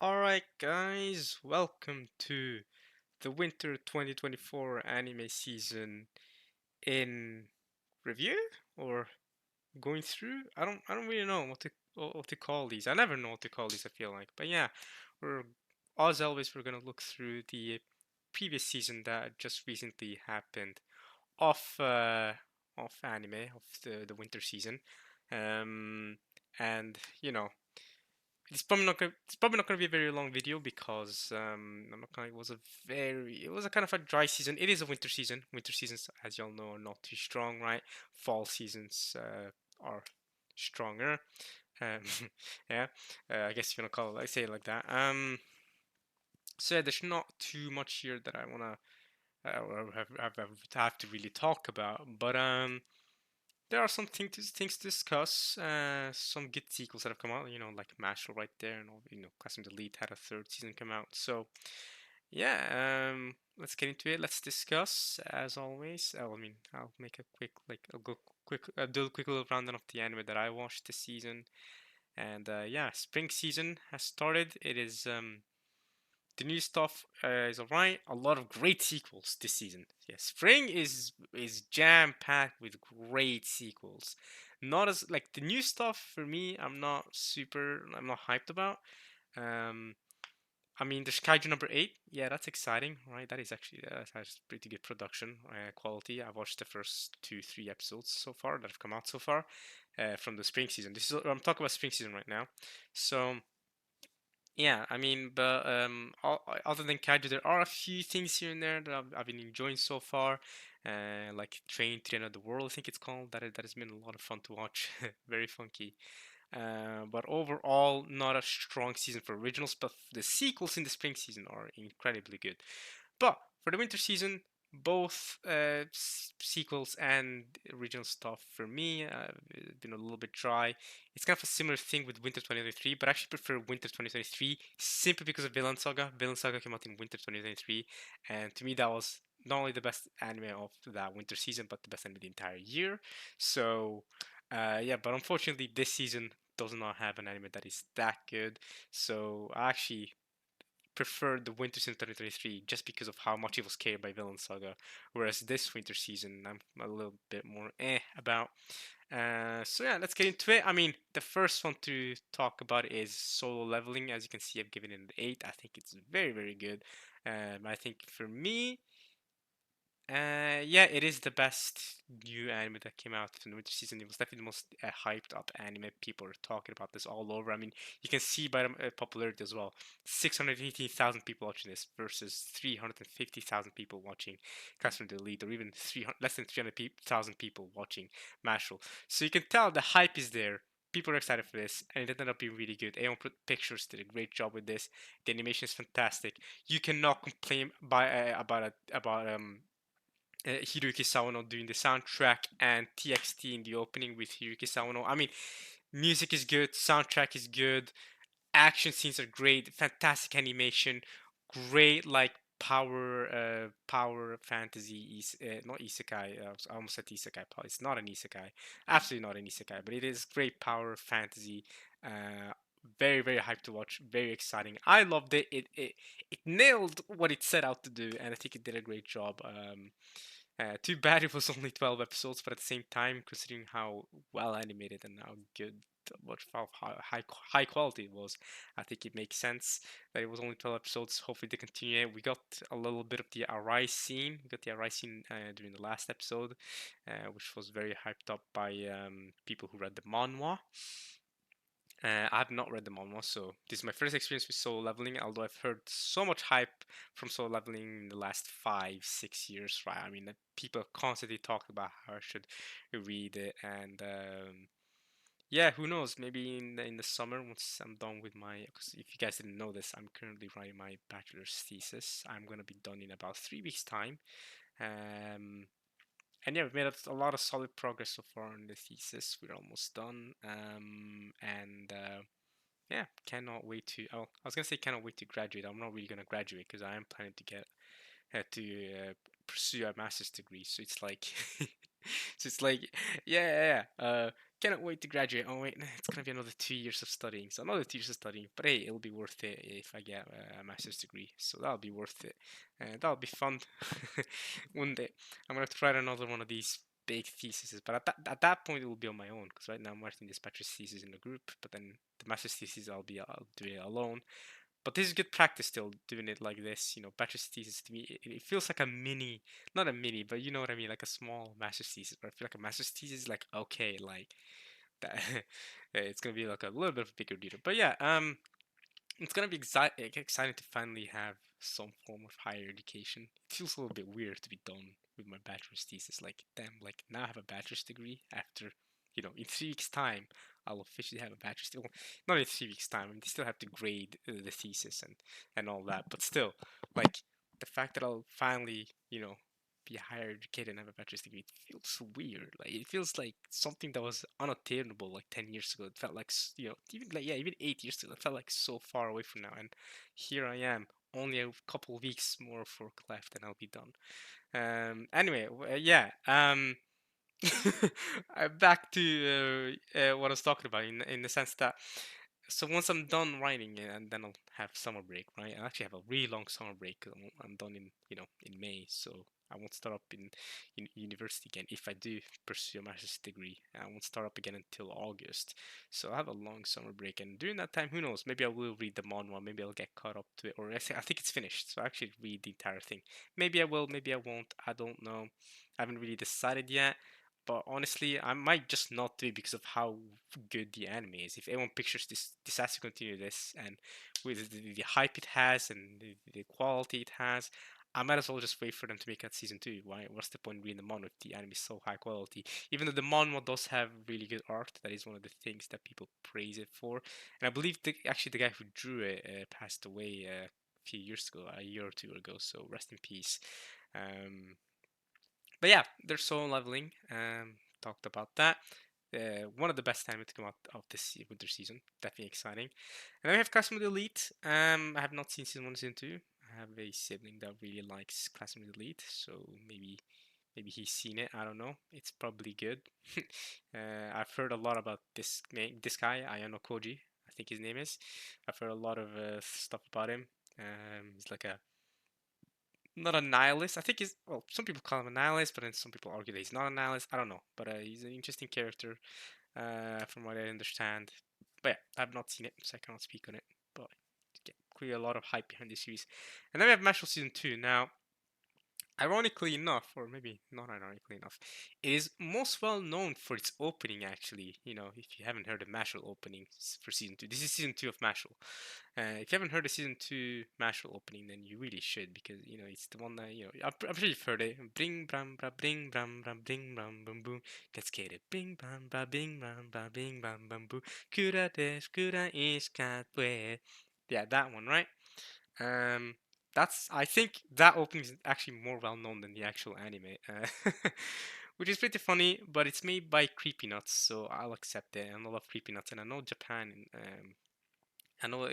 Alright, guys, welcome to the Winter 2024 anime season in review or going through. I don't really know what to call these. I never know what to call these. I feel like, but yeah, we're as always we're gonna look through the previous season that just recently happened off off anime of the winter season, um, and it's probably not gonna be a very long video because I'm not gonna. It was a kind of a dry season. It is a winter season. Winter seasons, as y'all know, are not too strong, right? Fall seasons are stronger. Um, yeah, I guess if you wanna call it, I say it like that. So yeah, there's not too much here that I wanna have to really talk about, but there are some things to discuss. Some good sequels that have come out, like Mashal right there, and Classroom Delete had a third season come out. So yeah, let's get into it. Let's discuss as always. Oh, I mean, I'll make a quick I'll go quick, do a quick little rundown of the anime that I watched this season. And yeah, spring season has started. It is the new stuff is alright. A lot of great sequels this season. Yeah, spring is jam packed with great sequels. Not as like the new stuff for me. I'm not hyped about. Um, I mean, there's Kaiju number 8. Yeah, that's exciting, right? That has pretty good production quality. I've watched the first two, three episodes so far that have come out so far from the spring season. I'm talking about spring season right now. So yeah, I mean, but other than Kaiju, there are a few things here and there that I've been enjoying so far, like Train to the End of the World, I think it's called. That has been a lot of fun to watch, very funky. But overall, not a strong season for originals, but the sequels in the spring season are incredibly good. But for the winter season, both sequels and original stuff for me been a little bit dry. It's kind of a similar thing with Winter 2023, but I actually prefer Winter 2023 simply because of Villain Saga. Villain Saga came out in Winter 2023, and to me that was not only the best anime of that winter season, but the best anime of the entire year. So, yeah, but unfortunately, this season does not have an anime that is that good. So I actually prefer the winter season 2023 just because of how much it was carried by Villain Saga, whereas this winter season I'm a little bit more about. So yeah, let's get into it. I mean, the first one to talk about is Solo Leveling. As you can see, I've given it an 8. I think it's very, very good. I think for me, yeah, it is the best new anime that came out in the winter season. It was definitely the most hyped up anime. People are talking about this all over. I mean, you can see by the popularity as well. 618,000 people watching this versus 350,000 people watching Classroom Elite, or even less than 300,000 people watching Mashal. So you can tell the hype is there. People are excited for this, and it ended up being really good. A1 Pictures did a great job with this. The animation is fantastic. You cannot complain about Hiroyuki Sawano doing the soundtrack and TXT in the opening with Hiroyuki Sawano. I mean, music is good, soundtrack is good, action scenes are great, fantastic animation, great power fantasy not isekai. I almost said isekai. It's not an isekai, absolutely not an isekai, but it is great power fantasy. Uh, very, very hyped to watch, very exciting. I loved it. It nailed what it set out to do, and I think it did a great job. Too bad it was only 12 episodes, but at the same time, considering how well animated and how good, how high quality it was, I think it makes sense that it was only 12 episodes. Hopefully, they continue it. We got a little bit of the Arai scene. We got the Arai scene during the last episode, which was very hyped up by people who read the manhwa. I have not read the manga, so this is my first experience with Solo Leveling. Although I've heard so much hype from Solo Leveling in the last 5, 6 years, right? I mean, people constantly talk about how I should read it, and yeah, who knows? Maybe in the summer, once I'm done with my, because if you guys didn't know this, I'm currently writing my bachelor's thesis. I'm gonna be done in about 3 weeks' time. Um, and yeah, we've made a lot of solid progress so far on the thesis. We're almost done. And yeah, cannot wait to. Oh, I was gonna say cannot wait to graduate. I'm not really gonna graduate because I am planning to get pursue a master's degree. So it's like, so it's like, yeah. cannot wait to graduate. Oh wait, it's gonna be another 2 years of studying. So another 2 years of studying, but hey, it'll be worth it if I get a master's degree. So that'll be worth it. That'll be fun. One day, I'm gonna have to write another one of these big theses. But at that point, it will be on my own because right now I'm writing this bachelor's thesis in a group. But then the master's thesis, I'll do it alone. But this is good practice still doing it like this. Bachelor's thesis to me, it feels like a mini, not a mini, but you know what I mean, like a small master's thesis. But I feel like a master's thesis is like okay, like that. It's gonna be like a little bit of a bigger deal. But yeah, it's gonna be exciting to finally have some form of higher education. It feels a little bit weird to be done with my bachelor's thesis. Like, damn, like now I have a bachelor's degree after, in 3 weeks' time, I'll officially have a bachelor's degree. Well, not in 3 weeks' time. I mean, they still have to grade the thesis and all that. But still, like the fact that I'll finally, be higher educated and have a bachelor's degree, it feels weird. Like it feels like something that was unattainable like 10 years ago. It felt like even like yeah, even 8 years ago. It felt like so far away from now. And here I am, only a couple of weeks more of work left, and I'll be done. Anyway, yeah. Back to what I was talking about in the sense that so once I'm done writing it, and then I'll have summer break, right? I actually have a really long summer break. 'Cause I'm done in May, so I won't start up in university again. If I do pursue a master's degree, I won't start up again until August. So I have a long summer break, and during that time, who knows? Maybe I will read the manhwa. Maybe I'll get caught up to it, or I think it's finished. So I actually read the entire thing. Maybe I will. Maybe I won't. I don't know. I haven't really decided yet. But honestly, I might just not do it because of how good the anime is. If A1 Pictures decides to continue this, and with the hype it has and the quality it has, I might as well just wait for them to make that season 2. Why? What's the point reading the manhwa if the anime is so high quality? Even though the manhwa does have really good art, that is one of the things that people praise it for. And I believe actually the guy who drew it passed away a few years ago, a year or two ago. So rest in peace. Um, but yeah, there's Solo Leveling. Talked about that. One of the best anime to come out of this winter season. Definitely exciting. And then we have Classroom Elite. I have not seen season 1 and season 2. I have a sibling that really likes Classroom Elite, so maybe he's seen it. I don't know. It's probably good. I've heard a lot about this guy, Ayano Koji. I think his name is. I've heard a lot of stuff about him. He's like a not a nihilist. I think he's well. Some people call him a nihilist, but then some people argue that he's not a nihilist. I don't know, but he's an interesting character, from what I understand. But yeah, I've not seen it, so I cannot speak on it. But yeah, clearly a lot of hype behind this series. And then we have Mashal season 2. Now, ironically enough, or maybe not ironically enough, it is most well known for its opening. Actually, if you haven't heard the Mashal opening for season 2, this is season 2 of Mashal. If you haven't heard the season 2 Mashal opening, then you really should because it's the one that I'm sure you've heard it. Bring bram bra bring bram bra bring bram bam boom. Let's get it. Bing bam bra bing bram bra bing bam bam boo. Kura desh kura ishkatwe. Yeah, that one, right? Um, I think that opening is actually more well known than the actual anime, which is pretty funny. But it's made by Creepy Nuts, so I'll accept it. And I love Creepy Nuts, and I know Japan I know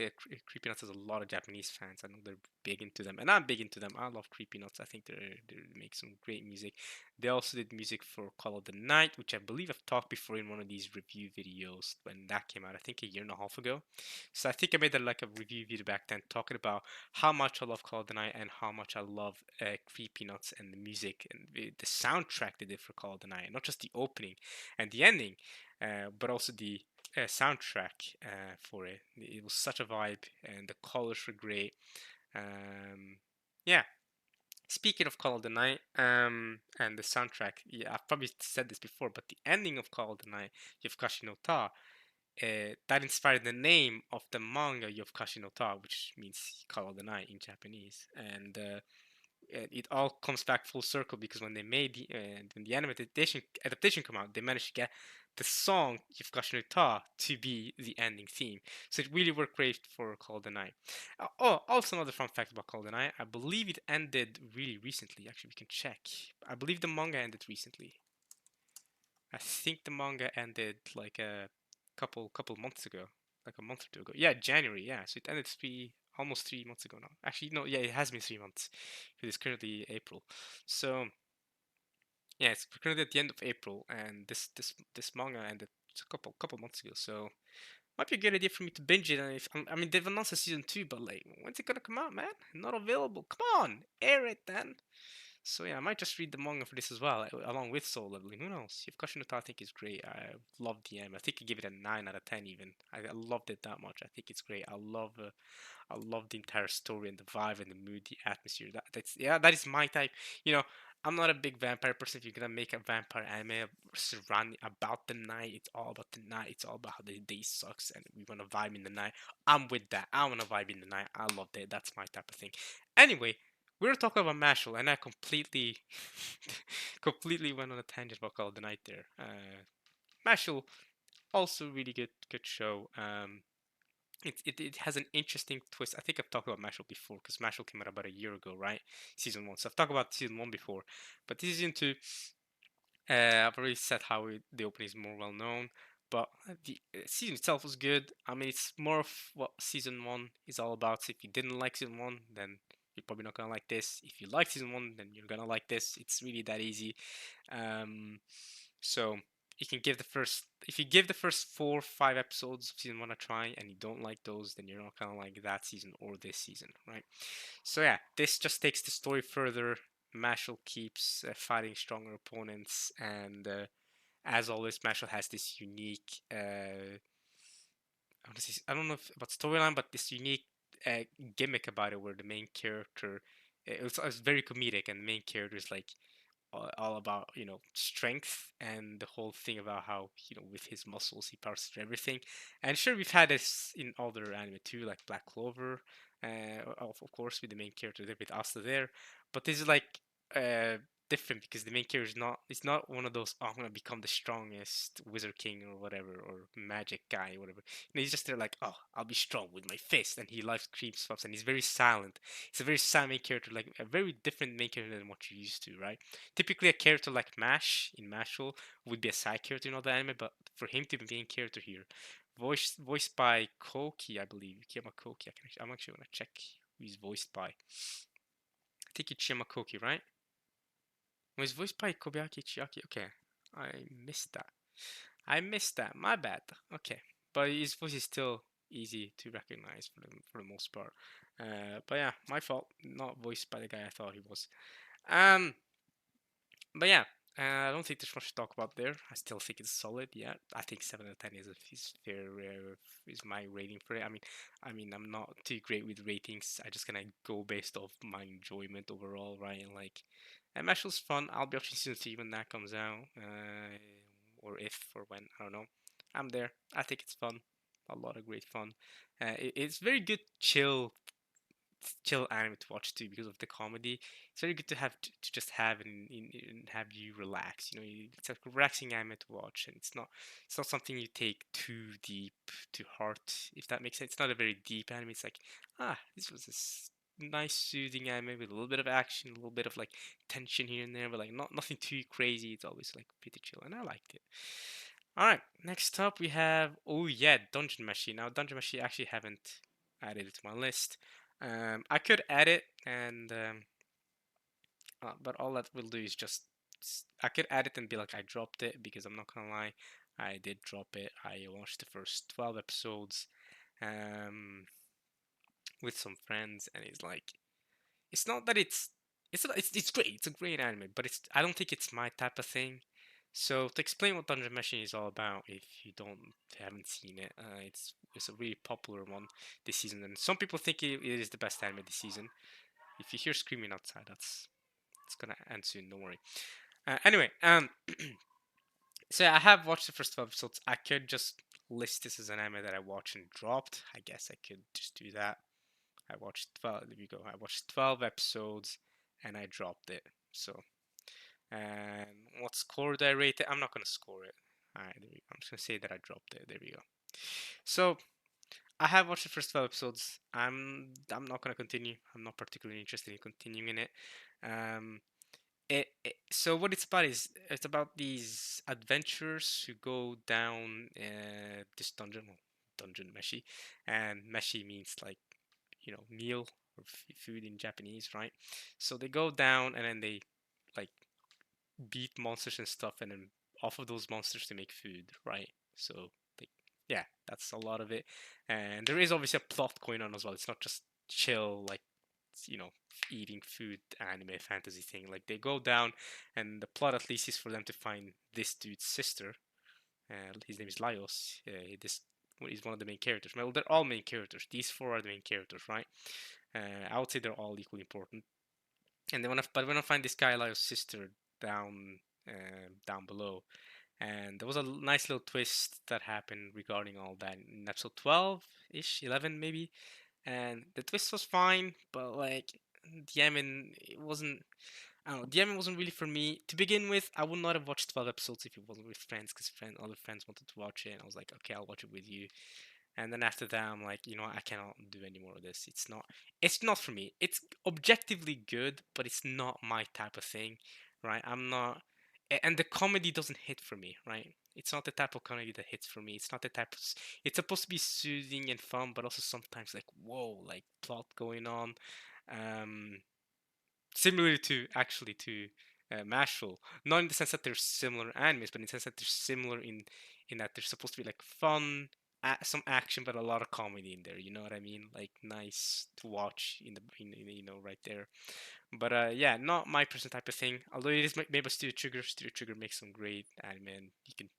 Creepy Nuts has a lot of Japanese fans. I know they're big into them, and I'm big into them. I love Creepy Nuts. I think they make some great music. They also did music for Call of the Night, which I believe I've talked before in one of these review videos when that came out. I think a year and a half ago. So I think I made like a review video back then talking about how much I love Call of the Night and how much I love Creepy Nuts and the music and the soundtrack they did for Call of the Night, not just the opening and the ending, but also the soundtrack for it. It was such a vibe, and the colors were great. Yeah. Speaking of Call of the Night, and the soundtrack, yeah, I've probably said this before, but the ending of Call of the Night, Yofukashi no Ta, that inspired the name of the manga Yofukashi no Ta, which means Call of the Night in Japanese. And it all comes back full circle because when they made when the animated adaptation come out, they managed to get the song Yofukashi no Ta to be the ending theme. So it really worked great for Call of the Night. Also another fun fact about Call of the Night, I believe it ended really recently. Actually, we can check. I believe the manga ended recently. I think the manga ended like a couple months ago, like a month or two ago. Yeah, January. Yeah, so it ended almost 3 months ago now. Actually, no, yeah, it has been 3 months. It is currently April. So yeah, it's currently at the end of April, and this manga ended It's a couple months ago. So might be a good idea for me to binge it. And if I mean, they've announced a season 2, but like, when's it gonna come out, man? Not available. Come on, air it then. So yeah, I might just read the manga for this as well, along with Soul Leveling. Who knows? Yukasha no Ta I think is great. I love the anime. I think I give it a 9 out of 10 even. I loved it that much. I think it's great. I love the entire story and the vibe and the mood, the atmosphere. That's yeah, that is my type. You know, I'm not a big vampire person. If you're gonna make a vampire anime surrounding about the night, it's all about the night. It's all about how the day sucks and we wanna vibe in the night. I'm with that. I wanna vibe in the night. I love that. That's my type of thing. Anyway, we were talking about Mashal, and I completely, completely went on a tangent about Call of the Night there. Mashal, also really good show. It has an interesting twist. I think I've talked about Mashal before because Mashal came out about a year ago, right? Season 1. So I've talked about season 1 before. But this season 2, I've already said how the opening is more well known. But the season itself was good. I mean, it's more of what season 1 is all about. So if you didn't like season 1, then you're probably not gonna like this. If you like season 1, then you're gonna like this. It's really that easy. Um, so you can give the first if you give the first 4 or 5 episodes of season 1 a try and you don't like those, then you're not gonna like that season or this season, right? So yeah, this just takes the story further. Mashal keeps fighting stronger opponents, and as always, Mashal has this unique I don't know if about storyline, but this unique uh, gimmick about it, where the main character it's very comedic, and the main character is like all about strength and the whole thing about how with his muscles he powers through everything. And sure, we've had this in other anime too, like Black Clover, of course, with the main character there with Asta there. But this is like uh different because the main character is not it's not one of those, oh, I'm gonna become the strongest wizard king or whatever, or magic guy or whatever. He's just there like, oh, I'll be strong with my fist, and he life cream swaps, and he's very silent. He's a very silent main character, like a very different main character than what you're used to, right? Typically, a character like Mash in Mashal would be a side character in other anime, but for him to be the main character here, voiced by Koki, I believe, Kiyama Koki. I'm actually gonna check who he's voiced by. I think it's Kiyama Koki, right? Oh, he's voiced by Kobayaki Chiaki. Okay, I missed that. I missed that. My bad. Okay, but his voice is still easy to recognize for the most part. But yeah, my fault. Not voiced by the guy I thought he was. Um, But yeah, I don't think there's much to talk about there. I still think it's solid. Yeah, I think 7 out of 10 is fair. Is my rating for it. I mean, I'm not too great with ratings. I just kind of go based off my enjoyment overall, right? And like, Mashal's fun. I'll be watching season 3 when that comes out, or if or when, I don't know. I'm there. I think it's fun. A lot of great fun. It's very good, chill anime to watch too because of the comedy. It's very good to have to just have and have you relax. It's a relaxing anime to watch, and it's not something you take too deep to heart. If that makes sense, it's not a very deep anime. It's like, this was this nice soothing anime with a little bit of action, a little bit of like tension here and there, but like nothing too crazy. It's always like pretty chill, and I liked it. All right, next up we have, oh yeah, Dungeon Meshi. Now Dungeon Meshi, I actually haven't added it to my list. I could add it, and but all that will do is just I could add it and be like I dropped it, because I'm not gonna lie, I did drop it. I watched the first 12 episodes um, with some friends, and it's like, it's not that it's great. It's a great anime, but I don't think it's my type of thing. So to explain what Dungeon Meshi is all about, if you haven't seen it, it's a really popular one this season, and some people think it is the best anime this season. If you hear screaming outside, it's gonna end soon. Don't worry. Anyway, so I have watched the first 12 episodes. I could just list this as an anime that I watched and dropped. I guess I could just do that. I watched 12. There we go. I watched 12 episodes and I dropped it. So, and what score did I rate it? I'm not gonna score it. Alright, there we go. I'm just gonna say that I dropped it. There we go. So I have watched the first 12 episodes. I'm not gonna continue. I'm not particularly interested in continuing in it. Um, so what it's about is it's about these adventurers who go down this dungeon, well, dungeon meshi, and meshi means like meal or food in Japanese, right? So they go down and then they like beat monsters and stuff, and then off of those monsters they make food, right? So like, yeah, that's a lot of it. And there is obviously a plot going on as well. It's not just chill like, you know, eating food anime fantasy thing. Like they go down, and the plot at least is for them to find this dude's sister. His name is Laios. This is one of the main characters. Well, they're all main characters. These four are the main characters, right? I would say they're all equally important. And then when I find this guy Laios' sister down down below, and there was a nice little twist that happened regarding all that in episode 12 ish, 11 maybe. And the twist was fine, but like the ending, it wasn't. I don't know. The ending wasn't really for me to begin with. I would not have watched 12 episodes if it wasn't with friends, because other friends wanted to watch it, and I was like, okay, I'll watch it with you. And then after that, I'm like, you know what, I cannot do any more of this. It's not for me. It's objectively good, but it's not my type of thing, right? I'm not, and the comedy doesn't hit for me, right? It's not the type of comedy that hits for me. It's not the type of, it's supposed to be soothing and fun, but also sometimes like, whoa, like plot going on. Um, Similarly to actually to Mashal, not in the sense that they're similar animes, but in the sense that they're similar in that they're supposed to be like fun, some action, but a lot of comedy in there. You know what I mean? Like nice to watch in you know right there. But yeah, not my personal type of thing. Although it is made by Studio Trigger. Studio Trigger makes some great anime, and you can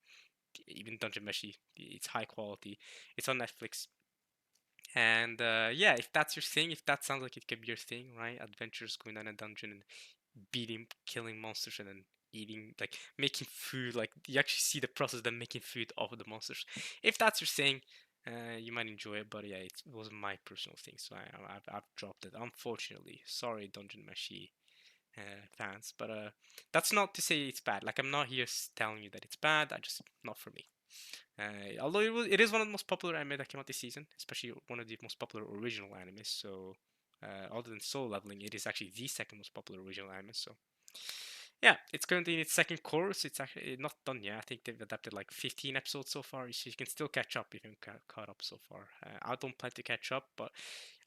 even Dungeon Meshi. It's high quality. It's on Netflix. And yeah, if that's your thing, if that sounds like it could be your thing, right? Adventures going down a dungeon and beating, killing monsters, and then eating, like making food. Like you actually see the process of them making food off of the monsters. If that's your thing, you might enjoy it. But yeah, it wasn't my personal thing, so I've dropped it. Unfortunately, sorry, Dungeon Meshi fans. But that's not to say it's bad. Like I'm not here telling you that it's bad. I just not for me. Although it is one of the most popular anime that came out this season, especially one of the most popular original animes. So, other than Soul Leveling, it is actually the second most popular original anime. So, yeah, it's currently in its second course. It's actually not done yet. I think they've adapted like 15 episodes so far. So you can still catch up if you haven't caught up so far. I don't plan to catch up, but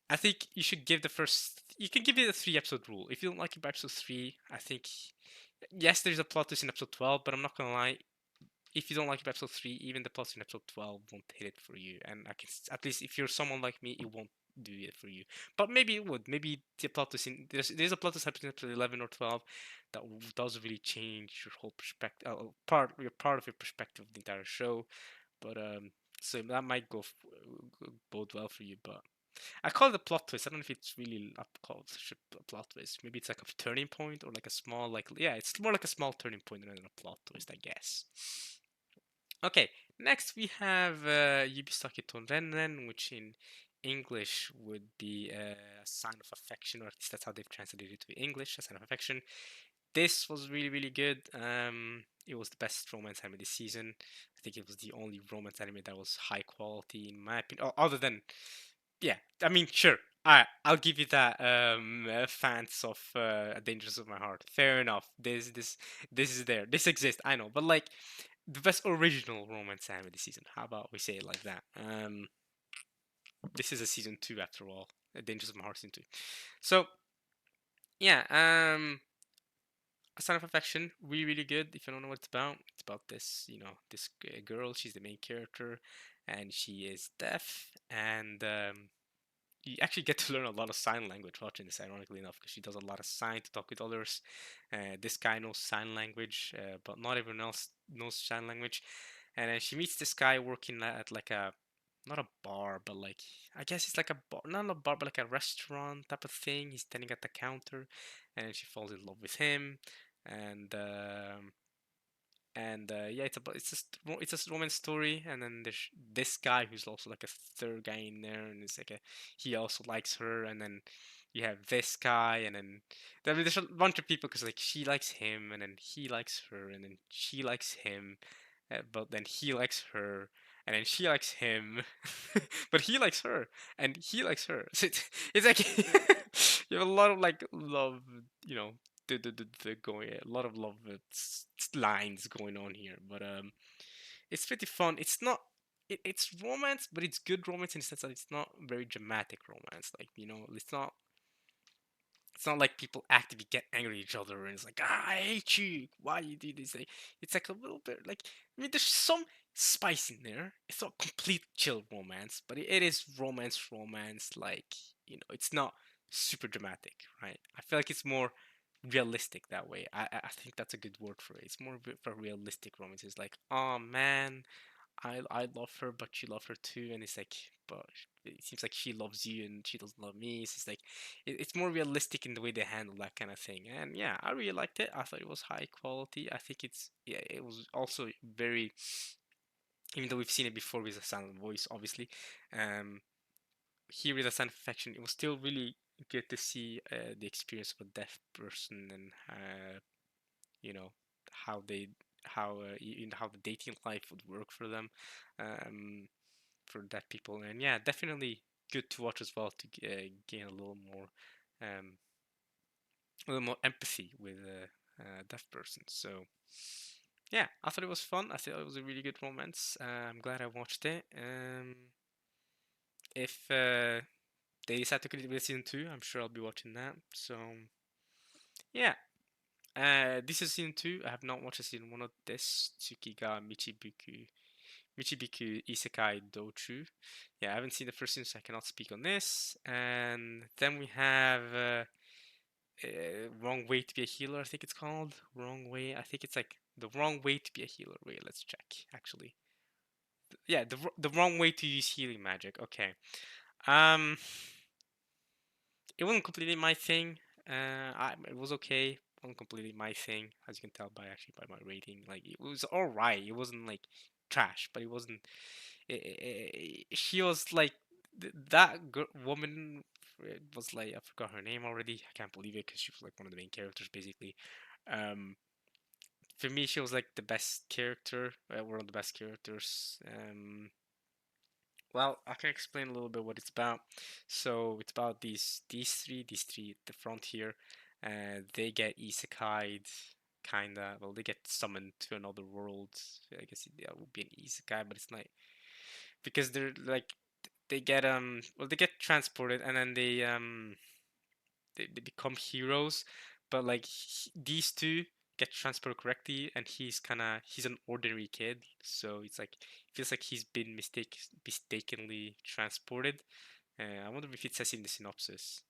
I think you should give the first. You can give it a 3 episode rule. If you don't like it by episode 3, I think yes, there's a plot twist in episode 12, but I'm not gonna lie, if you don't like episode 3, even the plots in episode 12 won't hit it for you. And I can, at least if you're someone like me, it won't do it for you. But maybe it would. Maybe the plot is in there's a plot that's happening in episode 11 or 12 that does really change your whole perspective, part of your perspective of the entire show. But so that might bode well for you. But I call it a plot twist. I don't know if it's really called a plot twist. Maybe it's like a turning point or like a small, like, yeah, it's more like a small turning point than a plot twist, I guess. Okay, next we have Yubisaki Tonrennen, which in English would be a sign of affection, or at least that's how they've translated it to English, a sign of affection. This was really, really good. It was the best romance anime this season. I think it was the only romance anime that was high quality, in my opinion. Other than, yeah, I mean, sure. I'll give you that. Fans of Dangerous of My Heart. Fair enough. This is there. This exists. I know, but like the best original romance anime this season. How about we say it like that? This is a season 2 after all. Dangerous of My Heart season 2. So yeah, A Sign of Affection, really, really good. If you don't know what it's about this, you know, this girl. She's the main character, and she is deaf, and you actually get to learn a lot of sign language watching this, ironically enough, because she does a lot of sign to talk with others. This guy knows sign language, but not everyone else knows sign language. And then she meets this guy working at like a, not a bar, but like, I guess it's like a bar, not a bar, but like a restaurant type of thing. He's standing at the counter, and then she falls in love with him. And yeah, it's a romance story, and then there's this guy who's also like a third guy in there, and it's like he also likes her, and then you have this guy, and then there's a bunch of people because like she likes him, and then he likes her, and then she likes him, but then he likes her, and then she likes him, but he likes her, and he likes her. So it's like you have a lot of like love, you know, the going a lot of love lines going on here, but it's pretty fun. It's not. It's romance, but it's good romance in the sense that it's not very dramatic romance. Like, you know, it's not. It's not like people actively get angry at each other and it's like, ah, I hate you. Why you do this? Like, it's like a little bit like, I mean, there's some. spice in there. It's not complete chill romance, but it is romance. Like, it's not super dramatic, right? I feel like it's more realistic that way. I think that's a good word for it. It's more for realistic romance. It's like, oh man, I love her, but you love her too, and it's like, but it seems like she loves you and she doesn't love me. So it's like, it's more realistic in the way they handle that kind of thing. And yeah, I really liked it. I thought it was high quality. I think yeah, it was also very, even though we've seen it before with a silent voice, obviously, um, here with a sound affection, it was still really good to see the experience of a deaf person and you know how they how the dating life would work for them, um, for deaf people. And yeah, definitely good to watch as well to gain um, a little more empathy with a deaf person. So yeah, I thought it was fun. I thought it was a really good romance. I'm glad I watched it. If they decide to continue with season two, I'm sure I'll be watching that. So yeah, this is season two. I have not watched season one of this Tsukiga Michibiku Isekai Dochu. Yeah, I haven't seen the first season, so I cannot speak on this. And then we have Wrong Way to Be a Healer. I think it's called Wrong Way. I think it's like the Wrong Way to Be a Healer. Wait, let's check. Actually, yeah, the wrong way to use healing magic. Okay. Um, it wasn't completely my thing. It was okay. It wasn't completely my thing, as you can tell by actually by my rating. Like it was all right. It wasn't like trash, but it wasn't. She was like woman. It was like I forgot her name already. I can't believe it because she was like one of the main characters basically. Um, for me, she was like the best character. One of the best characters. Well, I can explain a little bit what it's about. So it's about these three at the front here. They get isekai'd, kinda. Well, they get summoned to another world. I guess that would be an isekai, but it's not because they're like they get well they get transported and then they become heroes, but like these two get transported correctly, and he's an ordinary kid, so it's like feels like he's been mistakenly transported. I wonder if it says in the synopsis.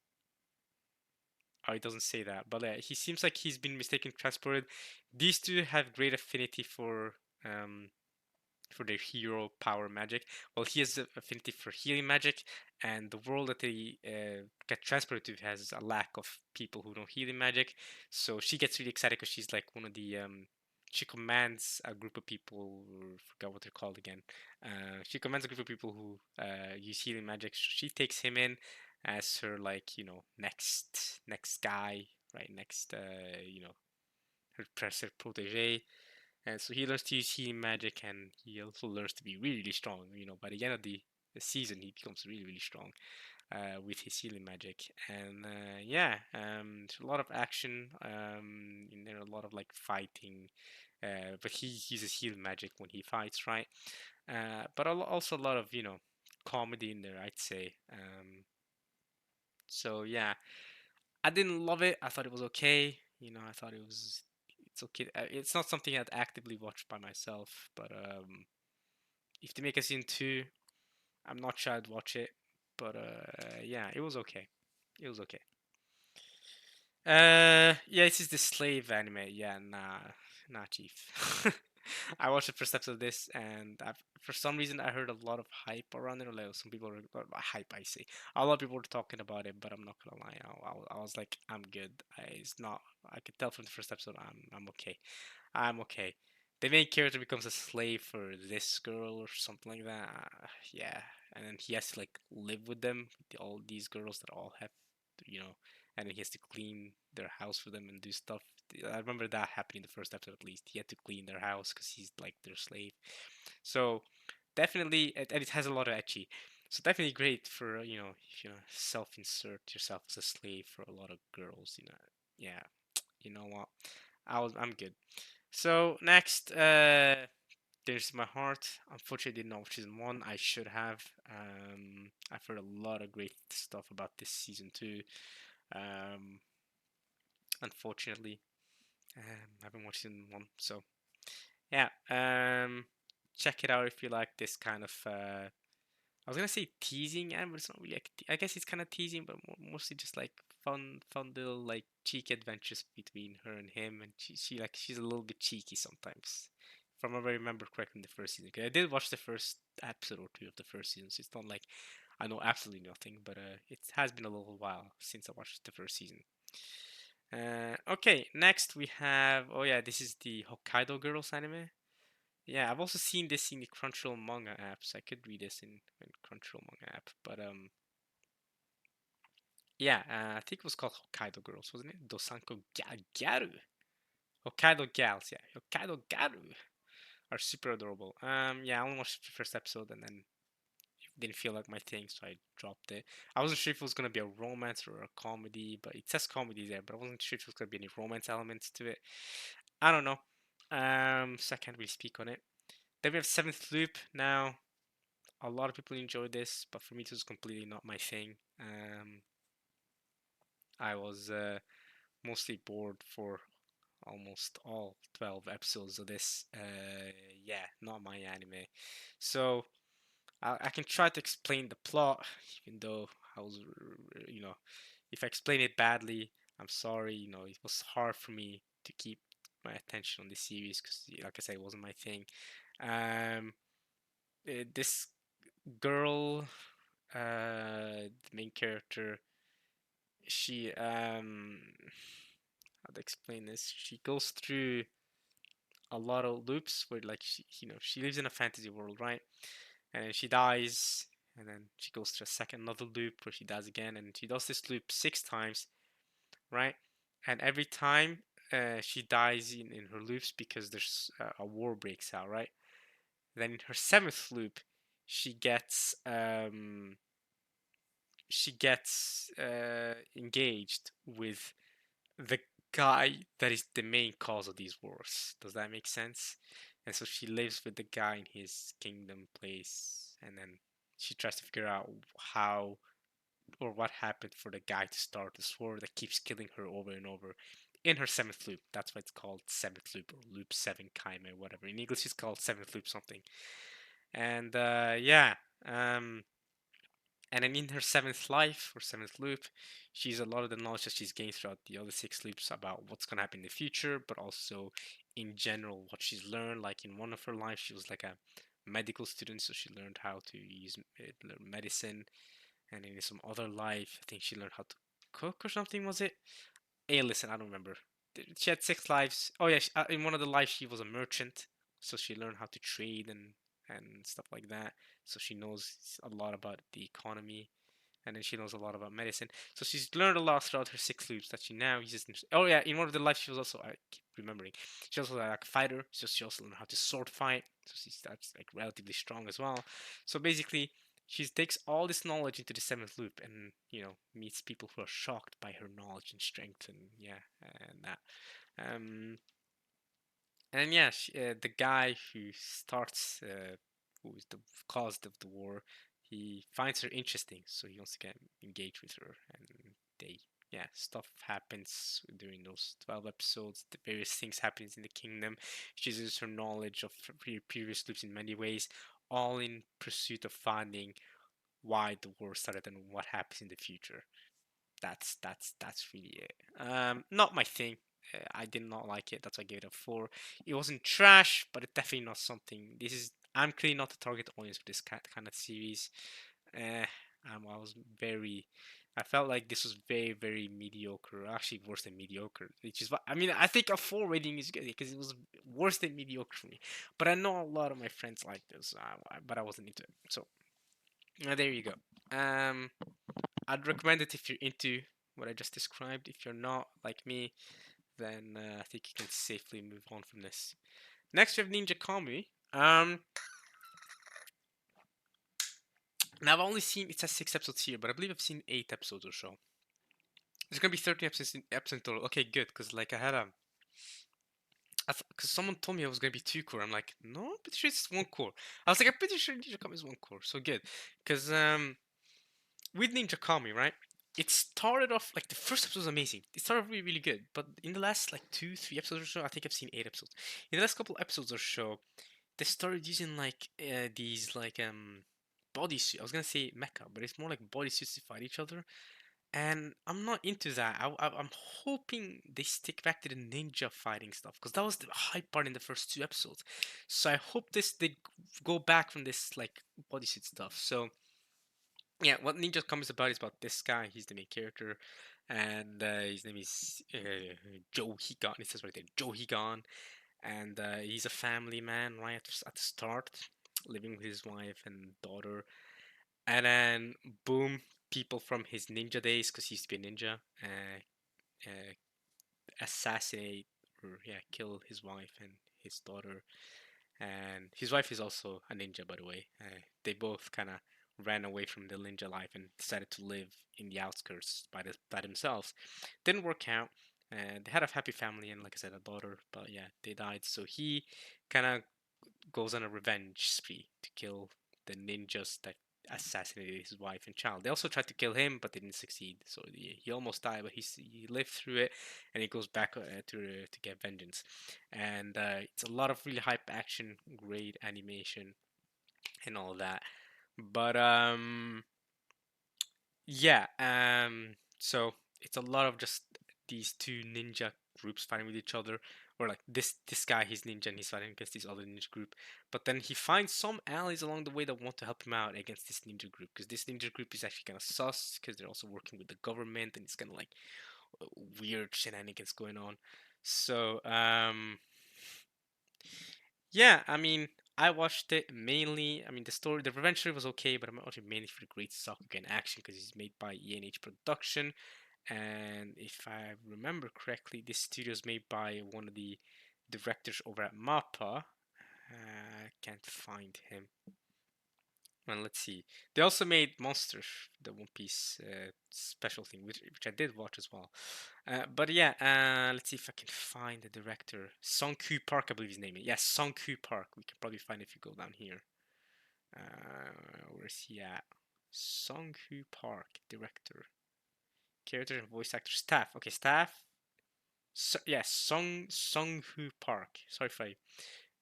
Oh, it doesn't say that, but he seems like he's been mistakenly transported. These two have great affinity um for their hero power magic. Well, he has an affinity for healing magic, and the world that they get transported to has a lack of people who know healing magic. So she gets really excited because she's like one of the she commands a group of people. Forgot what they're called again. She commands a group of people who use healing magic. She takes him in as her like next guy, right? Next her protege, and so he learns to use healing magic, and he also learns to be really, really strong. By the end of the season, he becomes really, really strong with his healing magic. And yeah, there's a lot of action. And there are a lot of like fighting. But he uses healing magic when he fights, right? But also a lot of comedy in there, I'd say. So yeah, I didn't love it. I thought it was okay. I thought it's okay. It's not something I'd actively watch by myself, but if they make a season two, I'm not sure I'd watch it. But yeah, it was okay. It was okay. Yeah, this is the slave anime. Yeah, nah, chief. I watched the first episode of this, and for some reason I heard a lot of hype around it. Like some people were hype. I say a lot of people were talking about it, but I'm not gonna lie. I was like, I'm good. It's not. I could tell from the first episode, I'm okay. I'm okay. The main character becomes a slave for this girl or something like that. Yeah, and then he has to like live with them, all these girls that all have, you know, and then he has to clean their house for them and do stuff. I remember that happening in the first episode at least. He had to clean their house because he's like their slave. So definitely, and it has a lot of ecchi. So definitely great for if you self-insert yourself as a slave for a lot of girls. Yeah. You know what? I'm good. So next, there's my heart. Unfortunately, didn't watch season one. I should have. I've heard a lot of great stuff about this season two. Um, Unfortunately, I haven't watched season one. So yeah. check it out if you like this kind of I was gonna say teasing anime, but it's not really like I guess it's kind of teasing, but mostly just like fun little like cheeky adventures between her and him, and she like she's a little bit cheeky sometimes. From what I remember correctly in the first season, 'cause I did watch the first episode or two of the first season, so it's not like I know absolutely nothing, but it has been a little while since I watched the first season. Okay, next we have, oh yeah, this is the Hokkaido Girls anime. Yeah, I've also seen this in the Crunchyroll manga apps. I could read this in Crunchyroll manga app, but yeah, I think it was called Hokkaido Girls, wasn't it? Dosanko Gyaru. Hokkaido Gals, yeah, Hokkaido Garu are super adorable. Yeah, I only watched the first episode and then it didn't feel like my thing, so I dropped it. I wasn't sure if it was gonna be a romance or a comedy, but it says comedy there, but I wasn't sure if it was gonna be any romance elements to it. I don't know. So I can't really speak on it. Then we have Seventh Loop. Now, a lot of people enjoy this, but for me, it was completely not my thing. I was mostly bored for almost all 12 episodes of this. Yeah, not my anime. So I can try to explain the plot, even though I was, you know, if I explain it badly, I'm sorry. You know, it was hard for me to keep my attention on the series because, like I said, it wasn't my thing. Um, this girl, the main character, she how to explain this? She goes through a lot of loops where like she lives in a fantasy world, right? And then she dies, and then she goes to a second another loop where she dies again, and she does this loop 6 times, right? And every time she dies in her loops because there's a war breaks out, right? Then in her seventh loop, she gets um, she gets engaged with the guy that is the main cause of these wars. Does that make sense? And so she lives with the guy in his kingdom place, and then she tries to figure out how or what happened for the guy to start this war that keeps killing her over and over in her seventh loop. That's why it's called seventh loop or loop seven kaime, whatever. In English, it's called seventh loop something. And yeah, um, and then in her seventh life or seventh loop, she's a lot of the knowledge that she's gained throughout the other six loops about what's gonna happen in the future, but also in general what she's learned. Like in one of her lives, she was like a medical student, so she learned how to use medicine. And in some other life, I think she learned how to cook or something. Was it? Hey, listen, I don't remember. She had 6 lives. Oh yeah, in one of the lives she was a merchant, so she learned how to trade and stuff like that. So she knows a lot about the economy, and then she knows a lot about medicine. So she's learned a lot throughout her 6 loops that she now uses. Oh yeah, in one of the lives she was also, I keep remembering, she was also like a fighter. So she also learned how to sword fight. So she's that's like relatively strong as well. So basically, she takes all this knowledge into the seventh loop, and meets people who are shocked by her knowledge and strength, and yeah, and that. Um, and yeah, the guy who starts, who is the cause of the war, he finds her interesting, so he wants to get engaged with her, and they, yeah, stuff happens during those 12 episodes. The various things happens in the kingdom. She uses her knowledge of previous loops in many ways, all in pursuit of finding why the war started and what happens in the future. That's really it. Not my thing. I did not like it. That's why I gave it a 4. It wasn't trash, but it's definitely not something. I'm clearly not the target audience for this kind of series. Uh, I was very. I felt like this was very very mediocre. Actually, worse than mediocre. Which is what I mean. I think a 4 rating is good because it was worse than mediocre for me. But I know a lot of my friends like this, but I wasn't into it. So there you go. Um, I'd recommend it if you're into what I just described. If you're not like me, then I think you can safely move on from this. Next, we have Ninja Kami. Now I've only seen it says 6 episodes here, but I believe I've seen 8 episodes or so. There's gonna be 13 episodes in total. Okay, good, because like I had because someone told me it was gonna be 2 core. I'm like, no, I'm pretty sure it's 1 core. I was like, I'm pretty sure Ninja Kami is 1 core. So good, because with Ninja Kami, right? It started off like the first episode was amazing. It started really, really good, but in the last like 2, 3 episodes or so, I think I've seen 8 episodes. In the last couple episodes or so, they started using like these like bodysuit. I was gonna say mecha, but it's more like bodysuits to fight each other, and I'm not into that. I'm hoping they stick back to the ninja fighting stuff because that was the hype part in the first two episodes. So I hope they go back from this like bodysuit stuff. So yeah, what Ninja Comics about is about this guy. He's the main character, and his name is Joe Higan. It says right there, Joe Higan, and he's a family man right at the start, living with his wife and daughter, and then boom, people from his ninja days, because he used to be a ninja, uh, assassinate or yeah, kill his wife and his daughter, and his wife is also a ninja, by the way. They both kind of ran away from the ninja life and decided to live in the outskirts by themselves. Didn't work out. They had a happy family and, like I said, a daughter, but yeah, they died. So he kind of goes on a revenge spree to kill the ninjas that assassinated his wife and child. They also tried to kill him, but they didn't succeed. So he almost died, but he lived through it, and he goes back to get vengeance. And it's a lot of really hype action, great animation, and all that. But yeah, so it's a lot of just these two ninja groups fighting with each other, or like this guy, he's ninja and he's fighting against this other ninja group. But then he finds some allies along the way that want to help him out against this ninja group, because this ninja group is actually kind of sus, because they're also working with the government, and it's kind of like weird shenanigans going on. So yeah, I mean, I watched it mainly. I mean, the revenge story was okay, but I'm watching mainly for the great Sakuga in action because it's made by ENH Production, and if I remember correctly, this studio is made by one of the directors over at MAPPA. I can't find him. Well, let's see. They also made Monsters, the One Piece special thing, which I did watch as well. But yeah, let's see if I can find the director. Song Koo Park, I believe his name is. Yes, Song Koo Park. We can probably find it if you go down here. Where's he at? Song Koo Park, director. Character and voice actor staff. Okay, staff. So, yes, Song Hoo Park. Sorry if I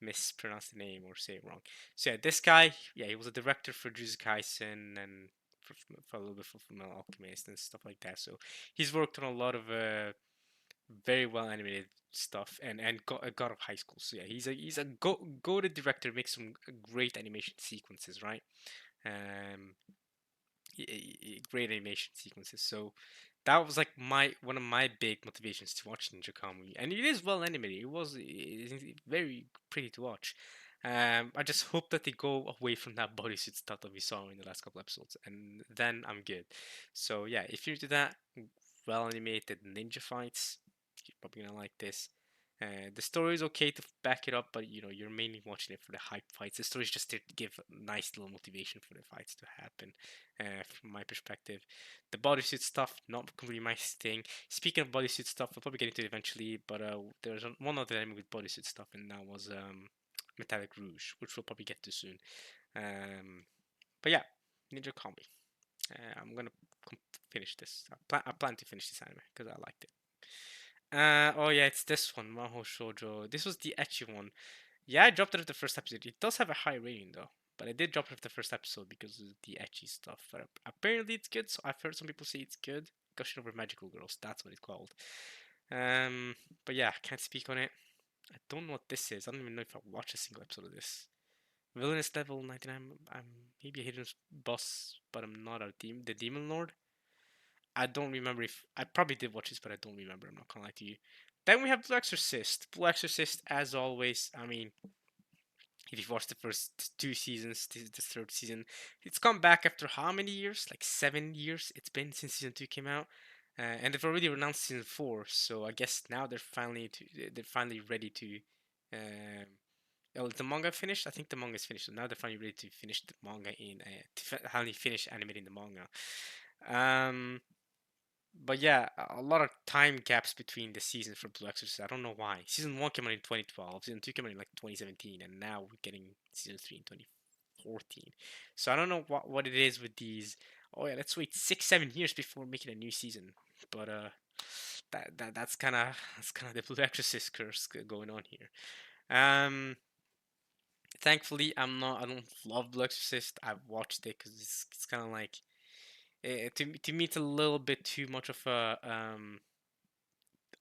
mispronounce the name or say it wrong. So yeah, this guy, yeah, he was a director for Jujutsu Kaisen and for a little bit for Fullmetal Alchemist and stuff like that. So he's worked on a lot of very well animated stuff and God of High School. So yeah, he's a go-to director. Makes some great animation sequences, right? Um, great animation sequences. So that was like my one of my big motivations to watch Ninja Comedy, and it is well animated. It is very pretty to watch. I just hope that they go away from that bodysuit stuff that we saw in the last couple episodes, and then I'm good. So yeah, if you're into that, well animated ninja fights, you're probably gonna like this. The story is okay to back it up, but you're mainly watching it for the hype fights. The story is just there to give a nice little motivation for the fights to happen. From my perspective, the bodysuit stuff not really my thing. Speaking of bodysuit stuff, we'll probably get into it eventually. But there's one other anime with bodysuit stuff, and that was Metallic Rouge, which we'll probably get to soon. Um, but yeah, Ninja Combi. I'm gonna finish this. I plan to finish this anime because I liked it. Oh yeah, it's this one, Maho Shoujo. This was the ecchi one. Yeah, I dropped it at the first episode. It does have a high rating though, but I did drop it at the first episode because of the ecchi stuff. But apparently it's good. So I've heard some people say it's good. Gushing Over Magical Girls, that's what it's called. Um, but yeah, I can't speak on it. I don't know what this is. I don't even know if I watched a single episode of this. Villainous level 99. I'm maybe a hidden boss, but I'm not the demon lord. I don't remember if I probably did watch this, but I don't remember. I'm not gonna lie to you. Then we have Blue Exorcist. Blue Exorcist, as always. I mean, if you've watched the first two seasons, this is the third season. It's come back after how many years? Like 7 years it's been since season two came out, and they've already announced season four. So I guess now they're finally ready to. Um, well, the manga finished. I think the manga is finished. So now they're finally ready to finish the manga finally finish animating the manga. Um, but yeah, a lot of time gaps between the seasons for Blue Exorcist. I don't know why. Season 1 came out in 2012, season 2 came out in like 2017, and now we're getting season 3 in 2014. So I don't know what it is with these. Oh yeah, let's wait 6 7 years before making a new season. But that's kind of the Blue Exorcist curse going on here. Um, Thankfully, I don't love Blue Exorcist. I've watched it because it's kind of like to me it's a little bit too much of a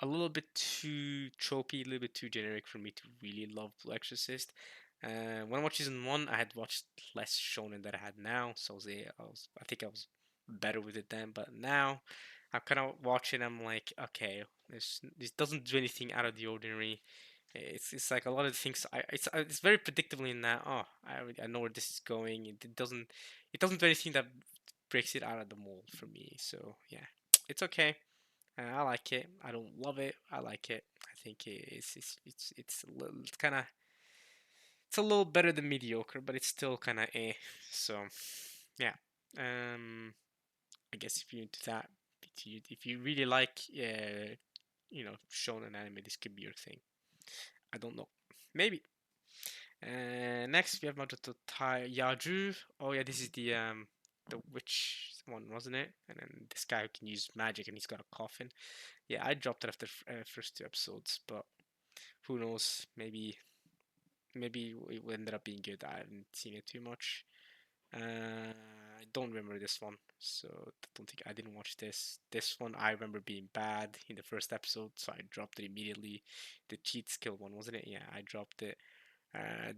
little bit too tropey, a little bit too generic for me to really love Blue Exorcist. When I watched season one, I had watched less shonen than I had now, so I think I was better with it then. But now, I'm kind of watching. I'm like, okay, this doesn't do anything out of the ordinary. It's like a lot of the things. It's very predictable in that. Oh, I know where this is going. It doesn't do anything that breaks it out of the mold for me. So yeah, it's okay. I like it. I don't love it. I like it. I think it's kind of it's a little better than mediocre, but it's still kind of eh. So yeah. Um, I guess if you're into that, if you really like shonen anime, this could be your thing. I don't know. Maybe. Next we have Makoto Yaju. Oh yeah, this is the witch one, wasn't it? And then this guy who can use magic and he's got a coffin. Yeah, I dropped it after first two episodes, but who knows? Maybe it ended up being good. I haven't seen it too much. I don't remember this one, so I don't think I didn't watch this. This one I remember being bad in the first episode, so I dropped it immediately. The cheat skill one, wasn't it? Yeah, I dropped it.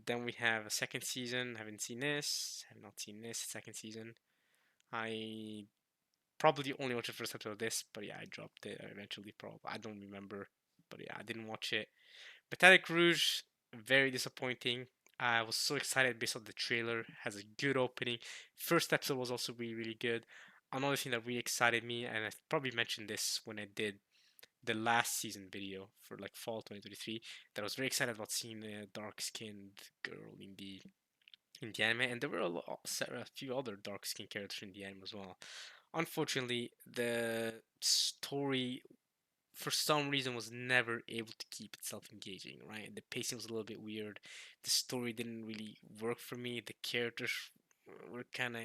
Then we have a second season. Haven't seen this. Have not seen this second season. I probably only watched the first episode of this, but yeah, I dropped it eventually. Probably I don't remember, but yeah, I didn't watch it. Metallic Rouge, very disappointing. I was so excited based on the trailer. Has a good opening. First episode was also really really good. Another thing that really excited me, and I probably mentioned this when I did the last season video for like fall 2023, that I was very excited about seeing a dark skinned girl in the anime, and there were a few other dark skinned characters in the anime as well. Unfortunately, the story for some reason was never able to keep itself engaging, right? The pacing was a little bit weird. The story didn't really work for me. The characters were kind of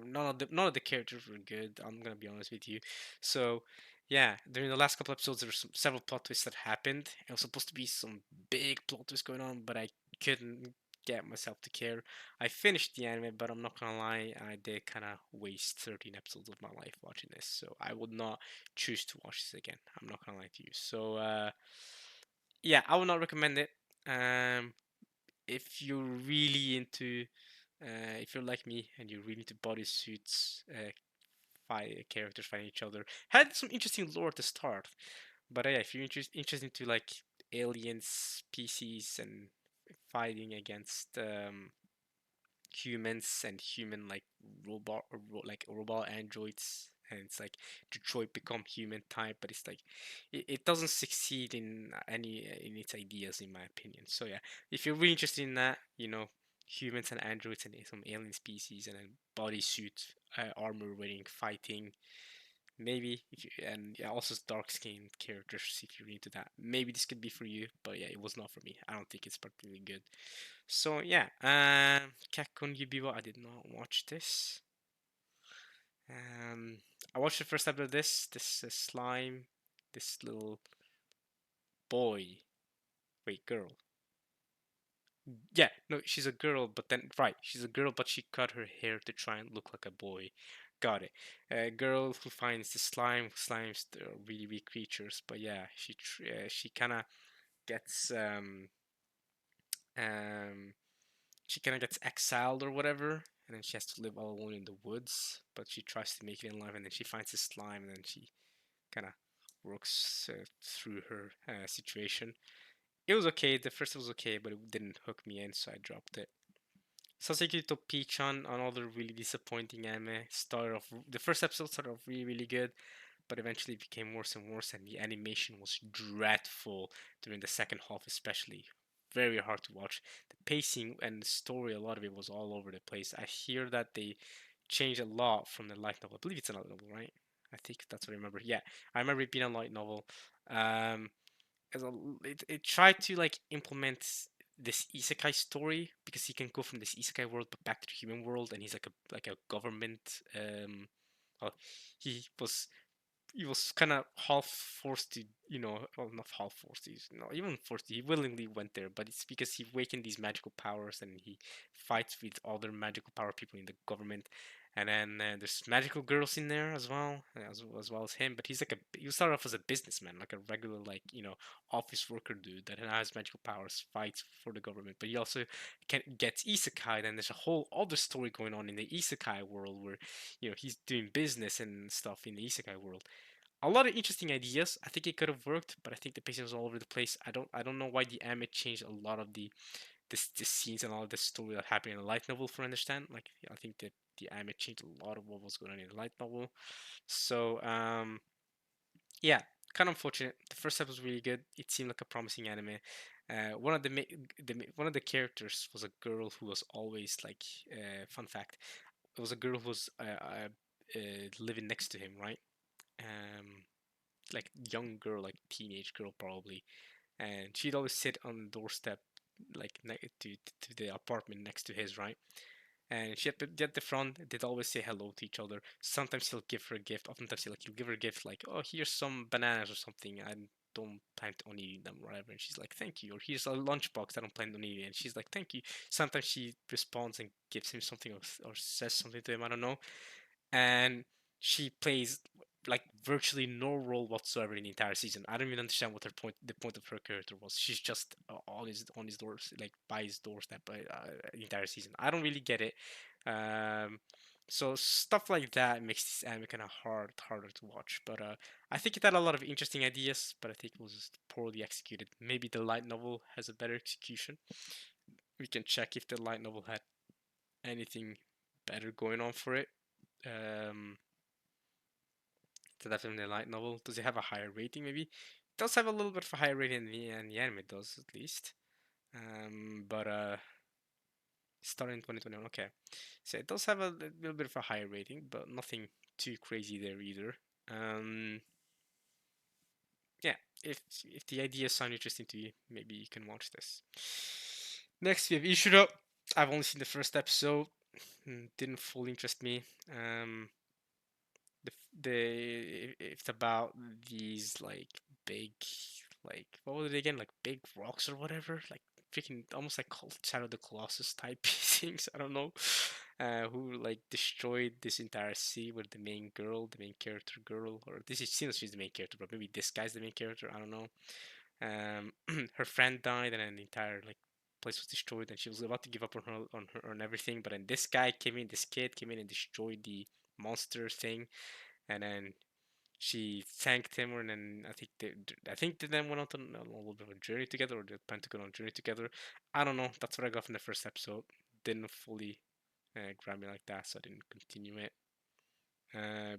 none of the characters were good. I'm gonna be honest with you. So yeah, during the last couple episodes, there were several plot twists that happened. It was supposed to be some big plot twists going on, but I couldn't get myself to care. I finished the anime, but I'm not gonna lie, I did kind of waste 13 episodes of my life watching this. So I would not choose to watch this again. I'm not gonna lie to you. So yeah, I would not recommend it. Um, if you're really into, if you're like me and you're really into bodysuits, fight characters fighting each other, had some interesting lore to start. But yeah, if you're interested into like aliens, species, and fighting against humans and human like like robot androids, and it's like Detroit become human type, but it's like it doesn't succeed in any in its ideas in my opinion. So yeah, if you're really interested in that, humans and androids and some alien species and then bodysuit, armor wearing fighting, maybe if you, and yeah, also dark skinned characters, if you're into that, maybe this could be for you. But yeah, it was not for me. I don't think it's particularly good. So yeah, Kakkon Yubiwa, I did not watch this. Um, I watched the first episode of this slime, this little boy. Wait, girl. Yeah, no, she's a girl, but then right, she's a girl, but she cut her hair to try and look like a boy. Got it. A girl who finds the slime. Slimes are really weak creatures, but yeah, she kind of gets um she kind of gets exiled or whatever, and then she has to live all alone in the woods. But she tries to make it in life, and then she finds the slime, and then she kind of works through her situation. It was okay. The first was okay, but it didn't hook me in, so I dropped it. Saseki to Pichan, another really disappointing anime. Started off the first episode started off really really good, but eventually became worse and worse, and the animation was dreadful during the second half, especially. Very hard to watch. The pacing and the story, a lot of it was all over the place. I hear that they changed a lot from the light novel. I believe it's a light novel, right? I think that's what I remember. Yeah, I remember it being a light novel. Um, it tried to like implement this isekai story because he can go from this isekai world but back to the human world, and he's like a government. Well, he was he was kind of half forced to, well, not half forced, he's not even forced, he willingly went there, but it's because he awakened these magical powers and he fights with other magical power people in the government. And then there's magical girls in there as well, as well as him. But he's like he started off as a businessman, like a regular, like, office worker dude that has magical powers, fights for the government. But he also gets isekai. Then there's a whole other story going on in the isekai world where, he's doing business and stuff in the isekai world. A lot of interesting ideas. I think it could have worked, but I think the pacing was all over the place. I don't know why the anime changed a lot of the scenes and all of the story that happened in the light novel. For understand, like, I think that the anime changed a lot of what was going on in the light novel. So yeah, kind of unfortunate. The first episode was really good. It seemed like a promising anime. One of one of the characters was a girl who was always like, fun fact, it was a girl who was living next to him, right? Um, like young girl, like teenage girl probably, and she'd always sit on the doorstep, like to the apartment next to his, right? And she at the front, they'd always say hello to each other. Sometimes he'll give her a gift. Oftentimes he'll give her a gift like, oh, here's some bananas or something. I don't plan on eating them, or whatever. And she's like, thank you. Or here's a lunchbox. I don't plan on eating it. And she's like, thank you. Sometimes she responds and gives him something, or says something to him. I don't know. And she plays like virtually no role whatsoever in the entire season. I don't even understand what the point of her character was. She's just on his doors, like by his doorstep, by the entire season. I don't really get it. Um, so stuff like that makes this anime kind of harder to watch. But I think it had a lot of interesting ideas, but I think it was just poorly executed. Maybe the light novel has a better execution. We can check if the light novel had anything better going on for it. Um, so definitely a light novel. Does it have a higher rating? Maybe it does have a little bit of a higher rating than the anime does, at least. But starting in 2021. Okay, so it does have a little bit of a higher rating, but nothing too crazy there either. Um, yeah, if the ideas sound interesting to you, maybe you can watch this. Next, we have Ishiro. I've only seen the first episode. Didn't fully interest me. It's about these like big, like, what were they again, like big rocks or whatever, like freaking almost like Shadow of the Colossus type things, I don't know, who like destroyed this entire sea with the main character girl, or this is seems she's the main character, but maybe this guy's the main character, I don't know. Her friend died and then the entire like place was destroyed and she was about to give up on everything, but then this kid came in and destroyed the monster thing, and then she thanked him, and then I think they then went on a little bit of a journey together, or they planned to go on a journey together. I don't know. That's what I got from the first episode. Didn't fully grab me like that, so I didn't continue it.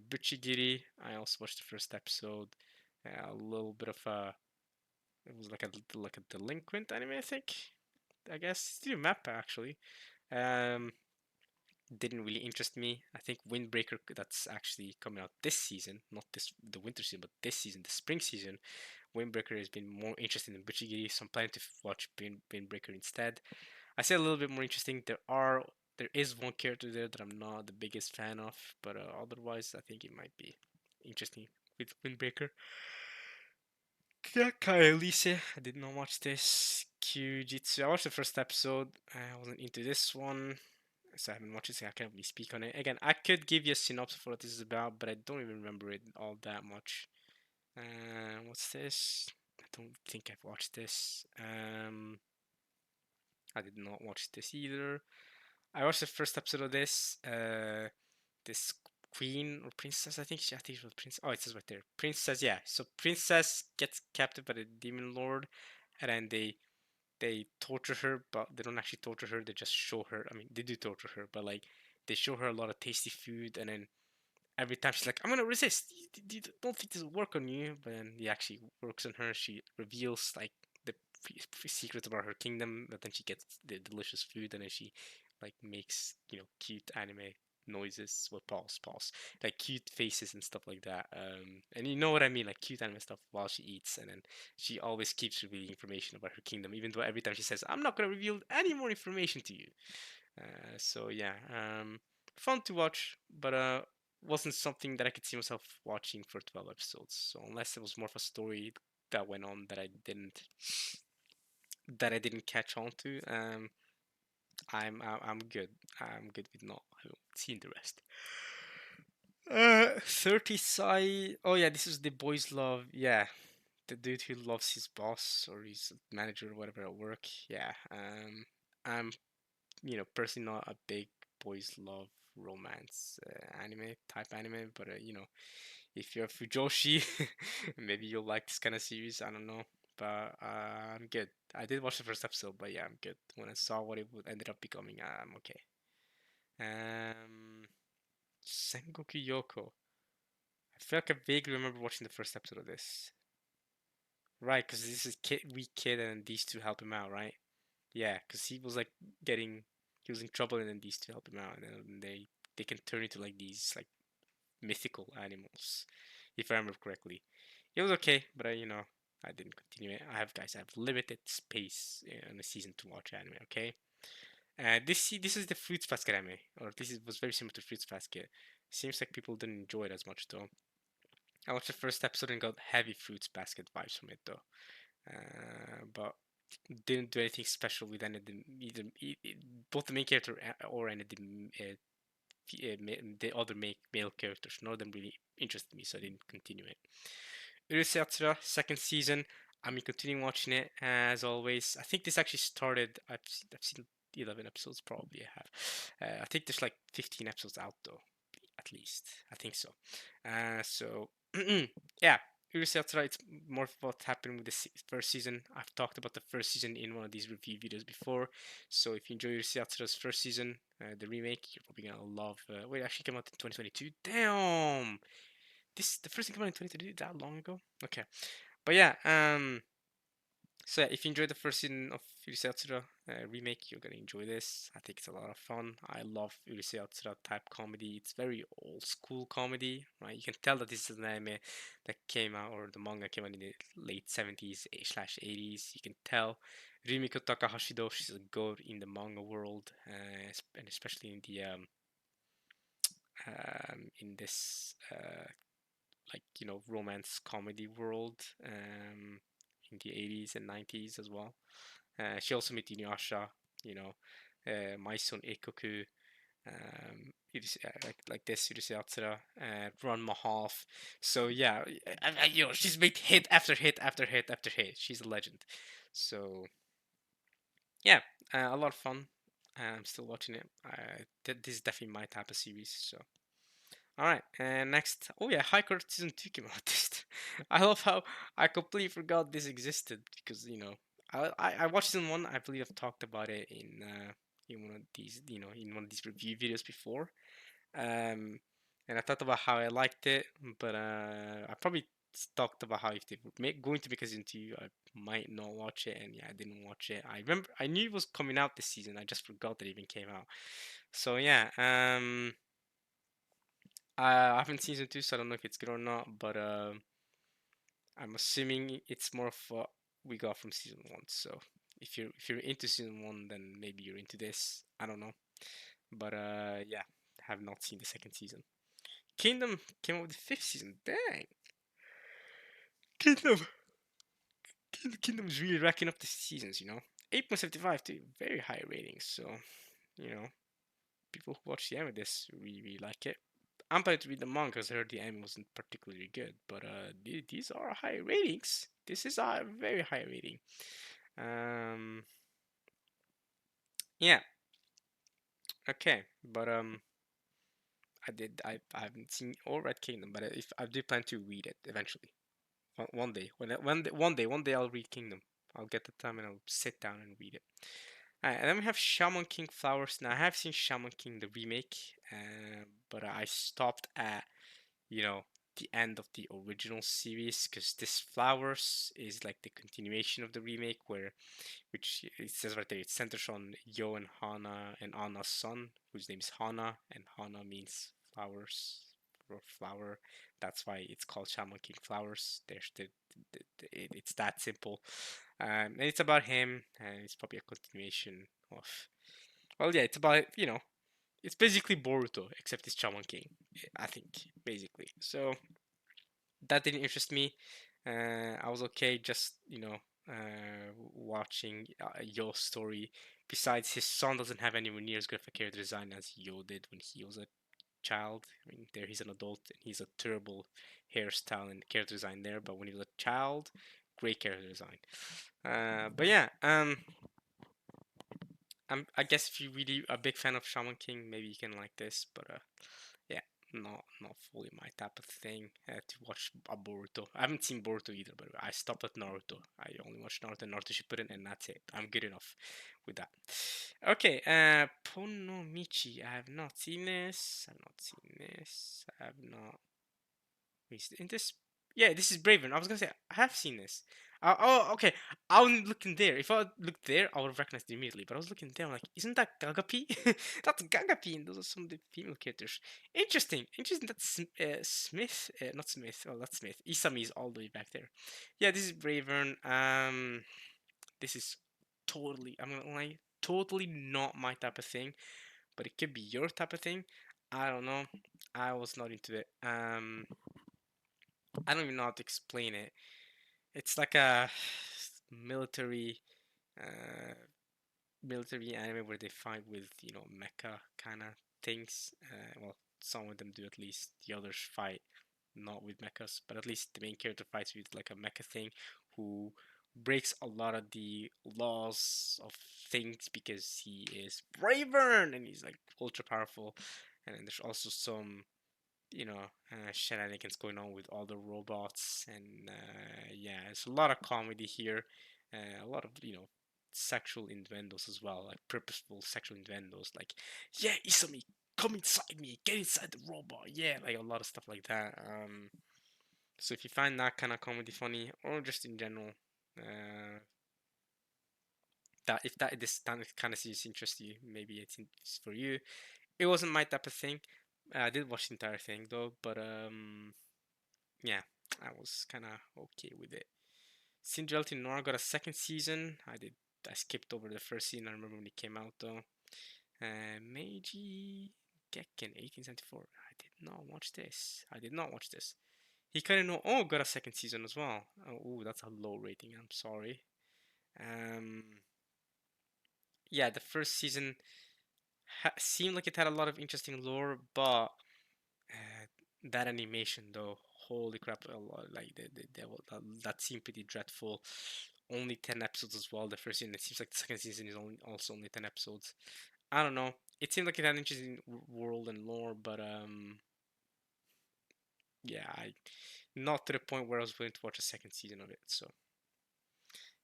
Buchigiri, I also watched the first episode. A little bit of a, it was like a delinquent anime, I think. I guess it's a map actually. Um, didn't really interest me. I think Windbreaker, that's actually coming out this season, not this the winter season, but this season, the spring season. Windbreaker has been more interesting than Buchigiri, so I'm planning to watch Windbreaker instead. I say a little bit more interesting. There is one character there that I'm not the biggest fan of, but otherwise I think it might be interesting with Windbreaker. Kai Elise, I did not watch this. Kyujitsu, I watched the first episode. I wasn't into this one, so I haven't watched it, so I can't really speak on it. Again, I could give you a synopsis for what this is about, but I don't even remember it all that much. What's this? I don't think I've watched this. I did not watch this either. I watched the first episode of this. This queen or princess, I think it was princess. Oh, it says right there, princess. Yeah, so princess gets captured by the demon lord, and then they torture her, but they don't actually torture her. They just show her. I mean, they do torture her, but like they show her a lot of tasty food, and then every time she's like, "I'm gonna resist. You don't think this will work on you?" But then it actually works on her. She reveals like the secrets about her kingdom, but then she gets the delicious food, and then she like makes cute anime noises. Well, pause, like cute faces and stuff like that. And you know what I mean, like cute anime stuff while she eats, and then she always keeps revealing information about her kingdom, even though every time she says, "I'm not gonna reveal any more information to you." So yeah, fun to watch, but wasn't something that I could see myself watching for 12 episodes. So unless it was more of a story that went on that I didn't catch on to, I'm good. I'm good with not having seen the rest. 30 Sai. Oh yeah, this is the boys love. Yeah, the dude who loves his boss or his manager or whatever at work. Yeah. I'm personally not a big boys love romance anime type anime, but if you're a Fujoshi, maybe you'll like this kind of series. I don't know, but I'm good. I did watch the first episode, but yeah, I'm good. When I saw what it would ended up becoming, I'm okay. Um, Sengoku Yoko. I feel like I vaguely remember watching the first episode of this. Right, because this is weak kid, and these two help him out, right? Yeah, because he was like he was in trouble, and then these two help him out, and then they can turn into like these like mythical animals, if I remember correctly. It was okay, but I didn't continue it. I have limited space in a season to watch anime. Okay, this is the Fruits Basket anime, or was very similar to Fruits Basket. Seems like people didn't enjoy it as much though. I watched the first episode and got heavy Fruits Basket vibes from it though, but didn't do anything special with any of the both the main character or any of the other male characters. None of them really interested me, so I didn't continue it. Urusei Yatsura, second season. I'm continuing watching it as always. I think this actually started. I've seen 11 episodes, probably. I have. I think there's like 15 episodes out though, at least. I think so. So yeah, Urusei Yatsura. It's more of what happened with the first season. I've talked about the first season in one of these review videos before. So if you enjoy Urusei Yatsura's first season, the remake, you're probably gonna love. Wait, it actually came out in 2022. Damn. The first thing came out in 2022, that long ago? Okay. But yeah, so yeah, if you enjoyed the first season of Urusei Yatsura remake, you're gonna enjoy this. I think it's a lot of fun. I love Urusei Yatsura type comedy. It's very old school comedy, right? You can tell that this is an anime that came out, or the manga came out in the late 70s slash 80s. You can tell. Rumiko Takahashi, though, she's a god in the manga world, and especially in this like romance comedy world in the 80s and 90s as well. She also made Inuyasha, you know, My Son Ikoku, like this Urusei Yatsura, Run Half. So yeah, she's made hit after hit after hit after hit. She's a legend. So yeah, a lot of fun. I'm still watching it. This is definitely my type of series. So all right, and next, oh yeah, High Court Season 2 came out. I love how I completely forgot this existed because I watched Season 1. I believe I've talked about it in one of these in one of these review videos before. Um, and I thought about how I liked it, but I probably talked about how if they were going to make a Season 2, I might not watch it, and yeah, I didn't watch it. I knew it was coming out this season. I just forgot that it even came out. So yeah, I haven't seen Season 2, so I don't know if it's good or not, but I'm assuming it's more of what we got from Season 1. So if you're into Season 1, then maybe you're into this. I don't know, but yeah, have not seen the second season. Kingdom came out with the fifth season. Dang, Kingdom, Kingdom's really racking up the seasons. 8.75 too, very high ratings. So you know, people who watch the anime this really like it. I'm planning to read the manga because I heard the anime wasn't particularly good, but these are high ratings. This is a very high rating. Um, yeah, okay, but I haven't seen or read Kingdom, but if I do plan to read it eventually, one day, one day I'll read Kingdom. I'll get the time and I'll sit down and read it. Alright, and then we have Shaman King Flowers. Now I have seen Shaman King the remake, but I stopped at you know the end of the original series because this Flowers is like the continuation of the remake which it says right there, it centers on Yo and Hana and Anna's son, whose name is Hana, and Hana means flowers or flower. That's why it's called Shaman King Flowers. It's that simple. And it's about him, and it's probably a continuation of. Well, yeah, it's about it's basically Boruto except it's Shaman King, I think, basically. So that didn't interest me. I was okay just watching Yo's story. Besides, his son doesn't have anywhere near as good of a character design as Yo did when he was a child. I mean, there he's an adult and he's a terrible hairstyle and character design there. But when he was a child, great character design. But yeah, I guess if you're really a big fan of Shaman King, maybe you can like this. But yeah, not fully my type of thing to watch a Boruto. I haven't seen Boruto either, but I stopped at Naruto. I only watched Naruto and Naruto Shippuden, and that's it. I'm good enough with that. Okay, Ponomichi. I have not seen this. I've not seen this. I have not. In this, yeah, this is Braven. I was gonna say I have seen this. Oh, okay. I was looking there. If I looked there, I would have recognized it immediately. But I was looking there, I'm like, isn't that Gagapi? That's Gagapi, and those are some of the female characters. Interesting. Interesting that Smith, not Smith. Oh, that's Smith. Isami is all the way back there. Yeah, this is Bravern. This is totally. I'm gonna lie, totally not my type of thing. But it could be your type of thing. I don't know. I was not into it. I don't even know how to explain it. It's like a military, uh, military anime where they fight with mecha kind of things. Well, some of them do at least. The others fight not with mechas, but at least the main character fights with like a mecha thing who breaks a lot of the laws of things because he is Bravern and he's like ultra powerful. And then there's also some shenanigans going on with all the robots, and yeah, it's a lot of comedy here, a lot of sexual innuendos as well, like purposeful sexual innuendos, like yeah, Isami, come inside me, get inside the robot, yeah, like a lot of stuff like that. So if you find that kind of comedy funny, or just in general, that if that this kind of series interests you, maybe it's for you. It wasn't my type of thing. I did watch the entire thing though, but yeah, I was kind of okay with it. Cinderella Nora got a second season. I skipped over the first season. I remember when it came out though. Meiji Gekken 1874. I did not watch this. I did not watch this. Hikari no Oh got a second season as well. Oh, ooh, that's a low rating. I'm sorry. Um, yeah, the first season seemed like it had a lot of interesting lore, but that animation though, holy crap! Like that seemed pretty dreadful. Only 10 episodes as well. The first season. It seems like the second season is also only 10 episodes. I don't know. It seemed like it had an interesting world and lore, but yeah, I not to the point where I was willing to watch a second season of it. So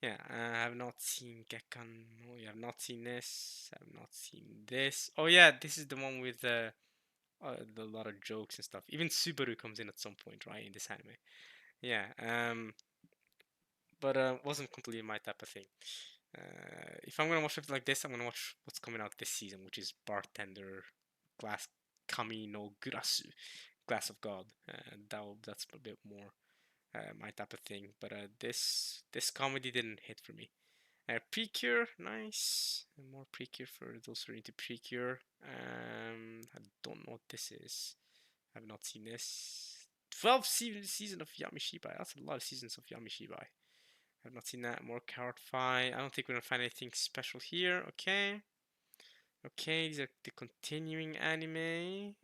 yeah, I have not seen Gekkan. No, you have not seen this. I have not seen this. Oh yeah, this is the one with a lot of jokes and stuff. Even Subaru comes in at some point, right, in this anime. Yeah, but wasn't completely my type of thing. If I'm gonna watch something like this, I'm gonna watch what's coming out this season, which is Bartender Glass Kami no Gurasu, Glass of God. That's a bit more my type of thing. But this comedy didn't hit for me. Precure, nice. More Precure for those who are into Precure. I don't know what this is. I've not seen this. 12 season of Yamishibai. That's a lot of seasons of Yamishibai. I've not seen that. More card fight. I don't think we're gonna find anything special here. Okay. Okay, these are the continuing anime.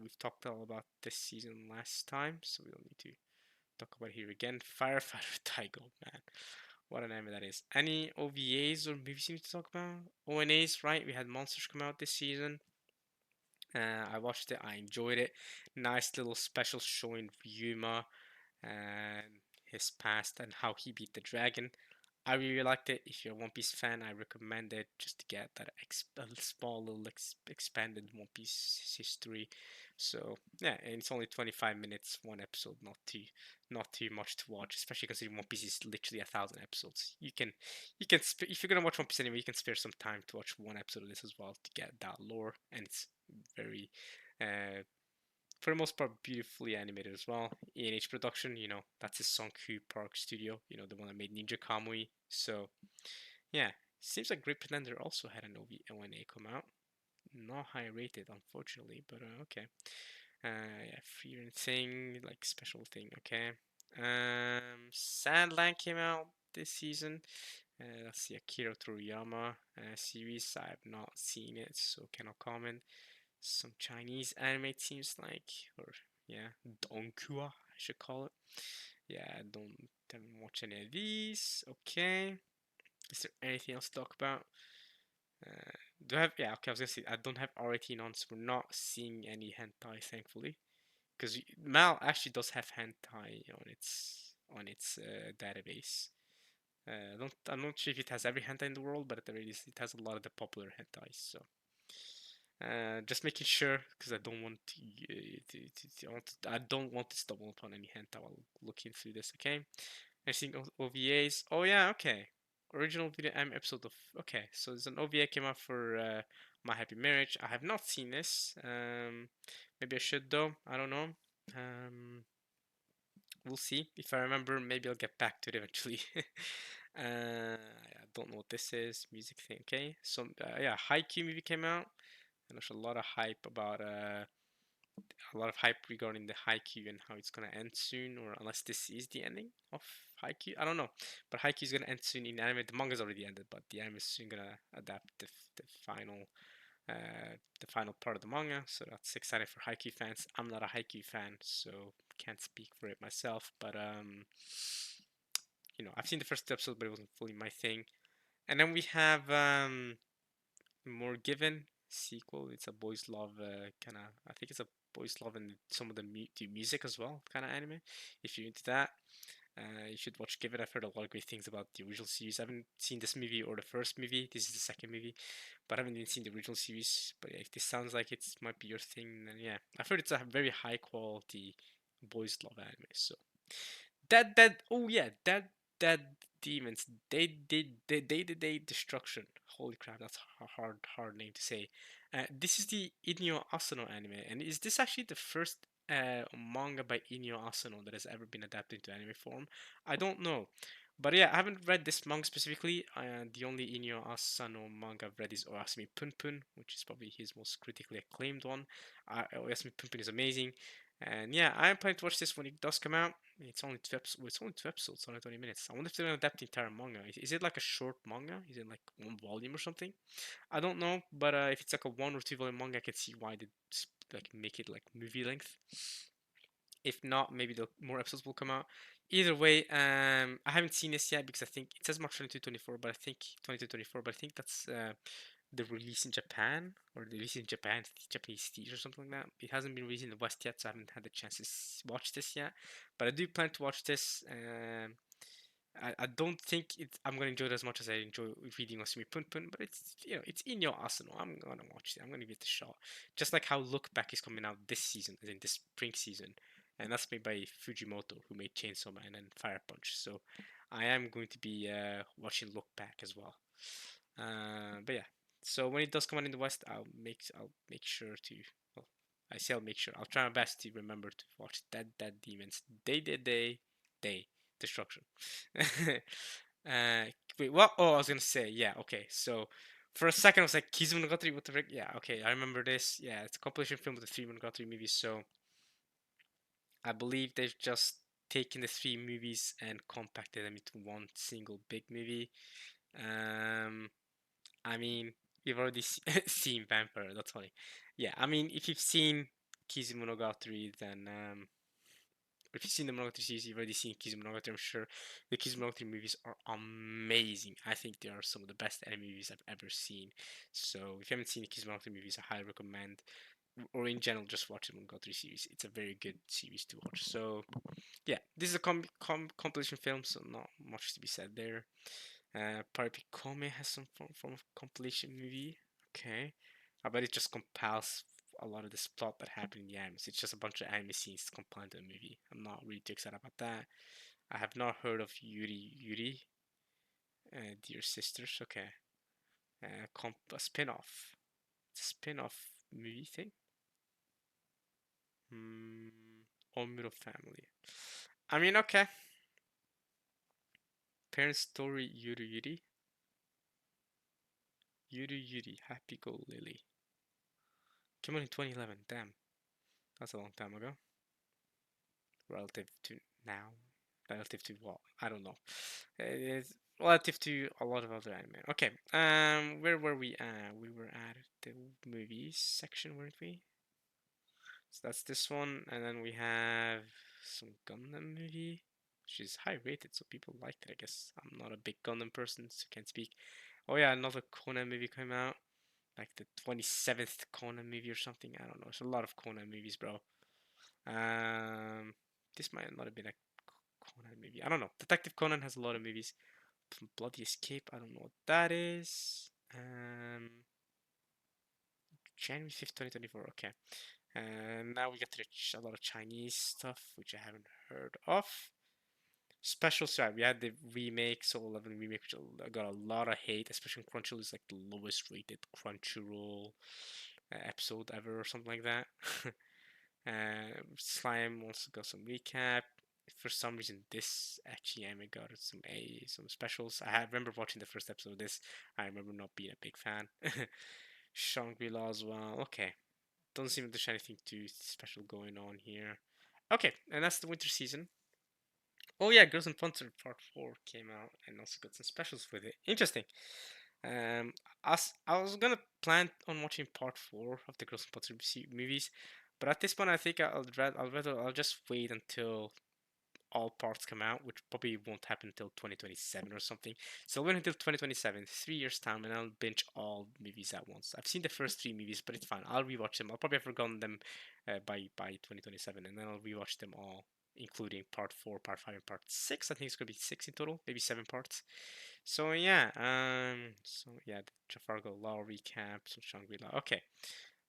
We've talked all about this season last time, so we don't need to talk about it here again. Firefighter Taigo, man. What an anime that is. Any OVAs or movies you need to talk about? ONAs, right? We had Monsters come out this season. I watched it. I enjoyed it. Nice little special showing Ryuma and his past and how he beat the dragon. I really liked it. If you're a One Piece fan, I recommend it just to get that small little expanded One Piece history. So yeah, and it's only 25 minutes, one episode, not too much to watch, especially considering One Piece is literally 1,000 episodes. You can if you're gonna watch One Piece anyway, you can spare some time to watch one episode of this as well to get that lore, and it's very uh, for the most part, beautifully animated as well. ENH production, that's his Sonku Park studio, the one that made Ninja Kamui. So, yeah, seems like Great Pretender also had an OVA come out. not high rated, unfortunately, but okay. Yeah, free run thing, like special thing, okay. Sandland came out this season. That's the Akira Toriyama series. I have not seen it, so cannot comment. Some Chinese anime it seems like, or yeah, Donkua I should call it. Yeah, I haven't watched any of these. Okay, is there anything else to talk about? Uh, do I have? Yeah, okay. I was gonna say I don't have R18 on, so we're not seeing any hentai, thankfully. Because Mal actually does have hentai on its database. I'm not sure if it has every hentai in the world, but it has a lot of the popular hentai. So just making sure because I don't want I don't want to stumble upon any hentai while looking through this. Okay, anything OVAs? Oh yeah, okay. Original video episode of okay. So there's an OVA came out for My Happy Marriage. I have not seen this. Maybe I should though. I don't know. We'll see. If I remember, maybe I'll get back to it eventually. I don't know what this is. Music thing. Okay. So yeah, Haikyuu movie came out, and there's a lot of hype about a lot of hype regarding the Haikyuu and how it's gonna end soon, or unless this is the ending of Haikyuu. I don't know, but Haikyuu is gonna end soon in anime. The manga's already ended, but the anime is soon gonna adapt the final the final part of the manga, so that's exciting for Haikyuu fans. I'm not a Haikyuu fan, so can't speak for it myself, but I've seen the first episode, but it wasn't fully my thing. And then we have More Given sequel. It's a boys love kind of. I think it's a boys love and some of the music as well, kind of anime. If you're into that, you should watch Give It. I've heard a lot of great things about the original series. I haven't seen this movie or the first movie. This is the second movie, but I haven't even seen the original series. But yeah, if this sounds like it might be your thing, then yeah, I've heard it's a very high quality boys love anime. So oh yeah, that demons they destruction. Holy crap, that's a hard name to say. This is the Inyo Asano anime, and is this actually the first manga by Inyo Asano that has ever been adapted into anime form? I don't know, but yeah, I haven't read this manga specifically. The only Inyo Asano manga I've read is Oyasumi Punpun, which is probably his most critically acclaimed one. Oyasumi Punpun is amazing. And yeah, I'm planning to watch this when it does come out. It's only two episodes. It's only 2 episodes, only 20 minutes. I wonder if they're gonna adapt the entire manga. Is it like a short manga? Is it like one volume or something? I don't know, but if it's like a 1 or 2 volume manga, I can see why they like make it like movie length. If not, maybe the more episodes will come out. Either way, I haven't seen this yet because I think it says March 2224, but I think 2224, but I think that's the release in Japan or the release in Japan, Japanese theater or something like that. It hasn't been released in the West yet, so I haven't had the chance to watch this yet. But I do plan to watch this. I don't think I'm gonna enjoy it as much as I enjoy reading Osumi Pun Pun, but it's in your arsenal. I'm gonna watch it. I'm gonna give it a shot. Just like how Look Back is coming out this season, as in this spring season, and that's made by Fujimoto, who made Chainsaw Man and Fire Punch. So I am going to be watching Look Back as well. But yeah, so when it does come out in the West, I'll make sure to. Well, I say I'll make sure. I'll try my best to remember to watch Dead Demons. Day Destruction. uh, Wait, what? Oh, I was gonna say yeah. Okay, so for a second I was like Kizumonogatari. What the frick? Yeah, okay, I remember this. Yeah, it's a compilation film of the three Monogatari movies. So I believe they've just taken the three movies and compacted them into one single big movie. Um, I mean, you've already seen Vampire. That's funny. Yeah, I mean, if you've seen Kizumonogatari, then if you've seen the Monogatari series, you've already seen Kizumonogatari. I'm sure the Kizumonogatari movies are amazing. I think they are some of the best anime movies I've ever seen. So if you haven't seen the Kizumonogatari movies, I highly recommend, or in general, just watch the Monogatari series. It's a very good series to watch. So yeah, this is a compilation film, so not much to be said there. Parapikome has some form of compilation movie. Okay. I bet it just compiles a lot of this plot that happened in the animes. It's just a bunch of anime scenes compiled into a movie. I'm not really too excited about that. I have not heard of Yuri. Dear Sisters. Okay. A spin-off. It's a spin-off movie thing. Omuro Family. I mean, okay. Parent story Yuri. Yuri. Happy Go Lily. Came out in 2011. Damn, that's a long time ago. Relative to now, relative to what? I don't know. It's relative to a lot of other anime. Okay. Where were we at? We were at the movies section, weren't we? So that's this one, and then we have some Gundam movie, which is high rated, so people liked it. I guess I'm not a big Gundam person, so can't speak. Oh yeah, another Conan movie came out, like the 27th Conan movie or something. I don't know. There's a lot of Conan movies, bro. Um, this might not have been a Conan movie. I don't know. Detective Conan has a lot of movies. Bloody Escape. I don't know what that is. January 5th, 2024. Okay. And now we get to a lot of Chinese stuff, which I haven't heard of. Special, sorry, we had the remake, Soul 11 remake, which got a lot of hate, especially on Crunchyroll. It's like the lowest rated Crunchyroll episode ever or something like that. Slime also got some recap. For some reason, this actually anime got some specials. Remember watching the first episode of this. I remember not being a big fan. Shangri-La as well. Okay, doesn't seem like there's anything too special going on here. Okay, and that's the winter season. Oh yeah, Girls and Punter Part 4 came out and also got some specials with it. Interesting. Um, I was gonna plan on watching Part 4 of the Girls and Punter movies, but at this point I think I'll just wait until all parts come out, which probably won't happen until 2027 or something. So I'll wait until 2027, 3 years time, and I'll binge all movies at once. I've seen the first 3 movies, but it's fine. I'll rewatch them. I'll probably have forgotten them by 2027, and then I'll rewatch them all, including part 4, part 5, and part 6. I think it's gonna be 6 in total, maybe 7 parts. So yeah, the Jafargo Law recap, some Shangri-La. Okay,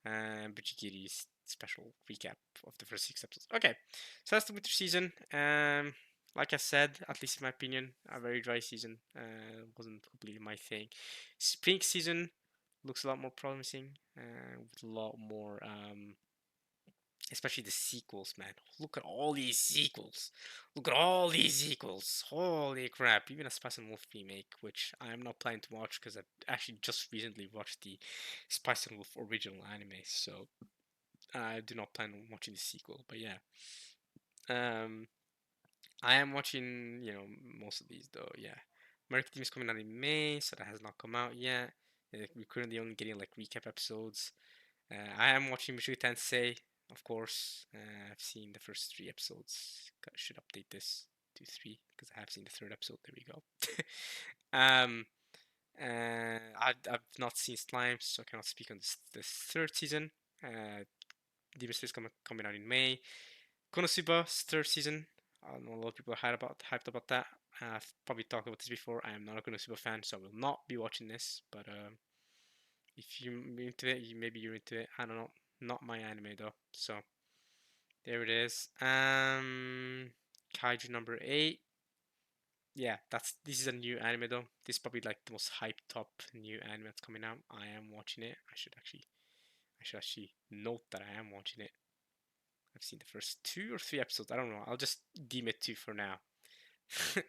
Bujigiri's special recap of the first 6 episodes. Okay, so that's the winter season. Like I said, at least in my opinion, a very dry season. Wasn't completely my thing. Spring season looks a lot more promising, with a lot more, especially the sequels, man. Look at all these sequels. Look at all these sequels. Holy crap! Even a Spice and Wolf remake, which I'm not planning to watch because I actually just recently watched the Spice and Wolf original anime, so I do not plan on watching the sequel, but yeah. Um, I am watching, most of these though. Yeah, American Team is coming out in May, so that has not come out yet. We're currently only getting like recap episodes. I am watching Mushoku Tensei, of course. I've seen the first 3 episodes. Should update this to 3 because I have seen the third episode. There we go. um, I've not seen Slime, so I cannot speak on this third season. Demon Slayer is coming out in May. Konosuba's third season. I know a lot of people are hyped about that. I've probably talked about this before. I am not a Konosuba fan, so I will not be watching this. But if you're into it, maybe you're into it. I don't know. Not my anime though. So there it is. Kaiju number 8. Yeah, this is a new anime though. This is probably like the most hyped up new anime that's coming out. I am watching it. I should actually note that I am watching it. I've seen the first 2 or 3 episodes. I don't know. I'll just deem it 2 for now.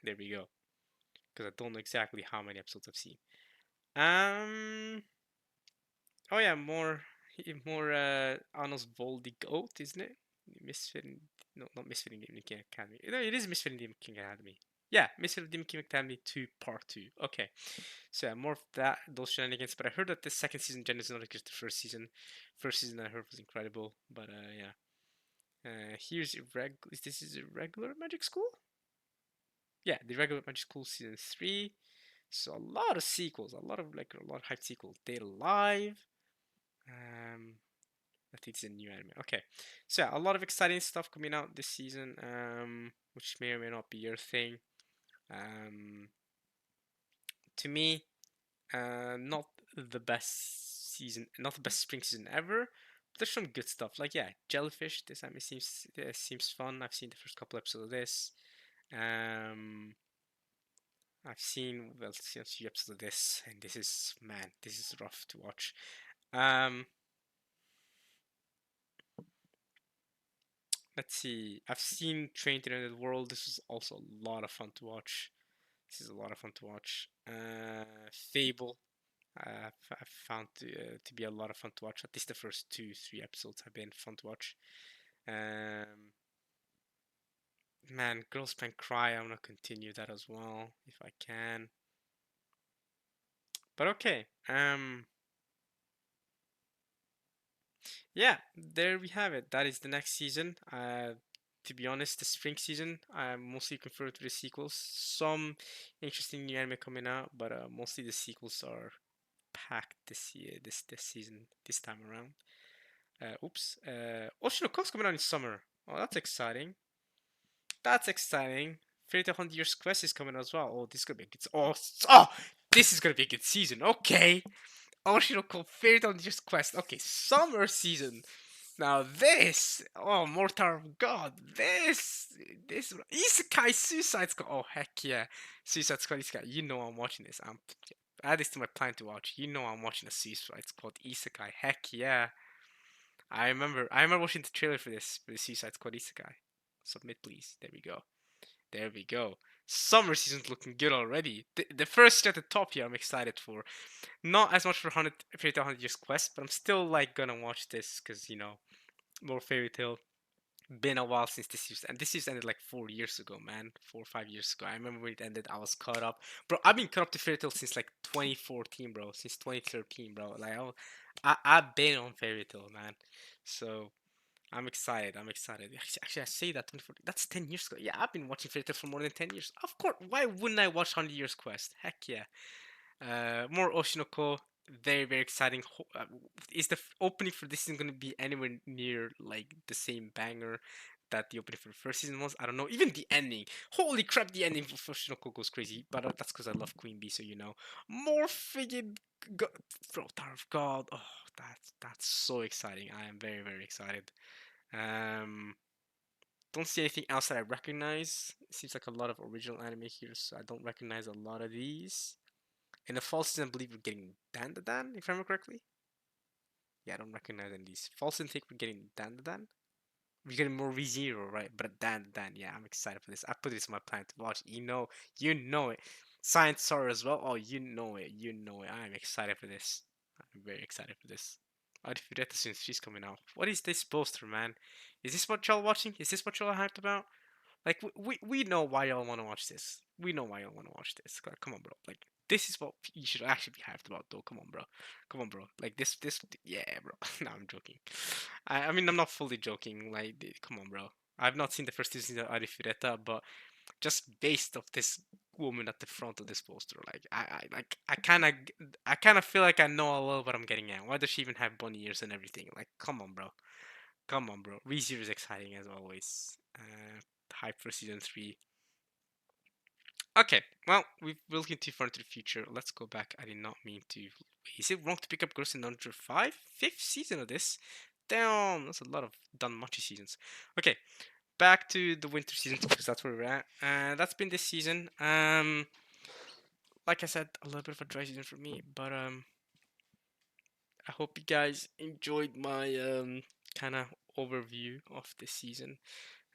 There we go. Because I don't know exactly how many episodes I've seen. Um. Oh yeah, more Arnold's Voldy Goat, isn't it? Misfit. No, not Misfit in Demon King Academy. No, it is Misfit in Demon King Academy. Yeah, Misfit in Demon King Academy 2 Part 2. Okay. So yeah, more of those shenanigans. But I heard that the second season is not like the first season. First season I heard was incredible. But yeah. Here's this is Irregular Magic School? Yeah, the Regular Magic School season 3. So a lot of sequels, a lot of hype sequels. Date Alive. I think it's a new anime. Okay, so yeah, a lot of exciting stuff coming out this season. Which may or may not be your thing. Um, to me, not the best season, not the best spring season ever. But there's some good stuff. Like yeah, Jellyfish. This anime seems fun. I've seen the first couple episodes of this. Um, seen a few episodes of this, and this is rough to watch. Um, let's see. I've seen Train to the World. This is also a lot of fun to watch. This is a lot of fun to watch. Fable. I found to be a lot of fun to watch. At least the first 2, 3 episodes have been fun to watch. Um, Man, Girls Can Cry. I'm gonna continue that as well if I can. But okay. Yeah, there we have it. That is the next season. To be honest, the spring season, I'm mostly looking forward to the sequels. Some interesting new anime coming out, but mostly the sequels are packed this year, this season, this time around. Oops. Oshinoko's coming out in summer. Oh, that's exciting. That's exciting. Fairy Tail 100 Years Quest is coming as well. Oh, this is gonna be a good. This is gonna be a good season. Okay. Oshinoko Fairy Tail 100 Years Quest. Okay, summer season. Now this, oh, Mortar of God, this Isekai Suicide Squad. Oh heck yeah, Suicide Squad Isekai. You know I'm watching this. I'm add this to my plan to watch. You know I'm watching a Suicide Squad Isekai. Heck yeah. I remember watching the trailer for the Suicide Squad Isekai. Submit please. There we go. There we go. Summer season's looking good already. The first at the top here I'm excited for. Not as much for 100 Fairy Tail 100 Years Quest, but I'm still like gonna watch this because more Fairy Tail. Been a while since this series, and this series ended like 4 years ago, man. 4 or 5 years ago. I remember when it ended. I was caught up, bro. I've been caught up to Fairy Tail since like 2014, bro. Since 2013, bro. I've been on Fairy Tail, man. So I'm excited. I'm excited. Actually, I say that 2014. That's 10 years ago. Yeah, I've been watching Fairy Tail for more than 10 years. Of course. Why wouldn't I watch 100 Years Quest? Heck yeah. More Oshinoko, very very exciting. Is the opening for this season going to be anywhere near like the same banger that the opening for the first season was? I don't know. Even the ending, holy crap, the ending for Oshinoko goes crazy. But that's because I love Queen Bee, so more friggin' bro, Tower of God. Oh, that's so exciting. I am very very excited. Um. Don't see anything else that I recognize. It seems like a lot of original anime here, so I don't recognize a lot of these. In the fall season, I believe we're getting Dan, if I remember correctly. Yeah, I don't recognize any of these. Fall season, I think we're getting Dan. We're getting more ReZero, right? But Dan. Yeah, I'm excited for this. I put this in my plan to watch. You know it. Science Star as well. Oh, you know it. You know it. I'm excited for this. I'm very excited for this. Arifureta since she's coming out. What is this poster, man? Is this what y'all watching? Is this what y'all hyped about? Like we know why y'all want to watch this. We know why y'all want to watch this. Like, come on, bro. Like this is what you should actually be hyped about, though. Come on, bro. Come on, bro. Like yeah, bro. No, I'm joking. I mean, I'm not fully joking. Like, come on, bro. I've not seen the first season of Arifureta, but just based off this woman at the front of this poster, like I kind of feel like I know a little what I'm getting at. Why does she even have bunny ears and everything? Like, come on, bro. Come on, bro. ReZero is exciting as always. Hype for season 3. Okay, well, we're looking too far into the future. Let's go back. I did not mean to. Is it wrong to pick up Girls in Under 5? Fifth season of this? Damn, that's a lot of Danmachi seasons. Okay, back to the winter season because that's where we're at. That's been this season. Like I said, a little bit of a dry season for me, but I hope you guys enjoyed my kind of overview of this season.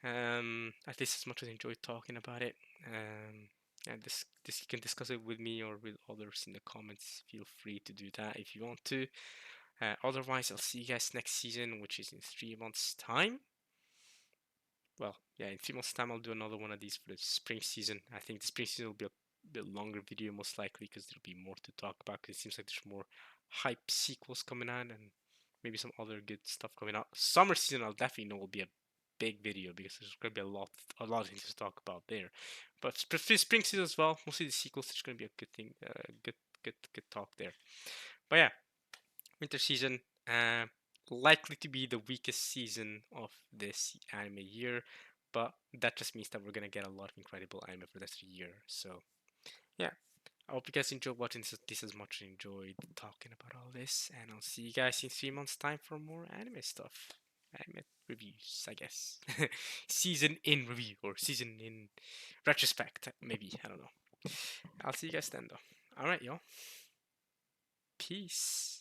At least as much as I enjoyed talking about it. And this you can discuss it with me or with others in the comments. Feel free to do that if you want to. Otherwise, I'll see you guys next season, which is in 3 months' time. Well, yeah, in 3 months' time, I'll do another one of these for the spring season. I think the spring season will be a bit longer video, most likely, because there'll be more to talk about. Because it seems like there's more hype sequels coming out and maybe some other good stuff coming out. Summer season, I'll definitely know will be a big video because there's going to be a lot of things to talk about there. But spring season as well, mostly the sequels. There's going to be a good thing, good talk there. But yeah, winter season, likely to be the weakest season of this anime year, but that just means that we're gonna get a lot of incredible anime for the rest of the year. So yeah, I hope you guys enjoyed watching this as much as I enjoyed talking about all this, and I'll see you guys in 3 months' time for more anime stuff. Anime reviews, I guess. Season in review or season in retrospect, maybe. I don't know. I'll see you guys then, though. All right, y'all. Peace.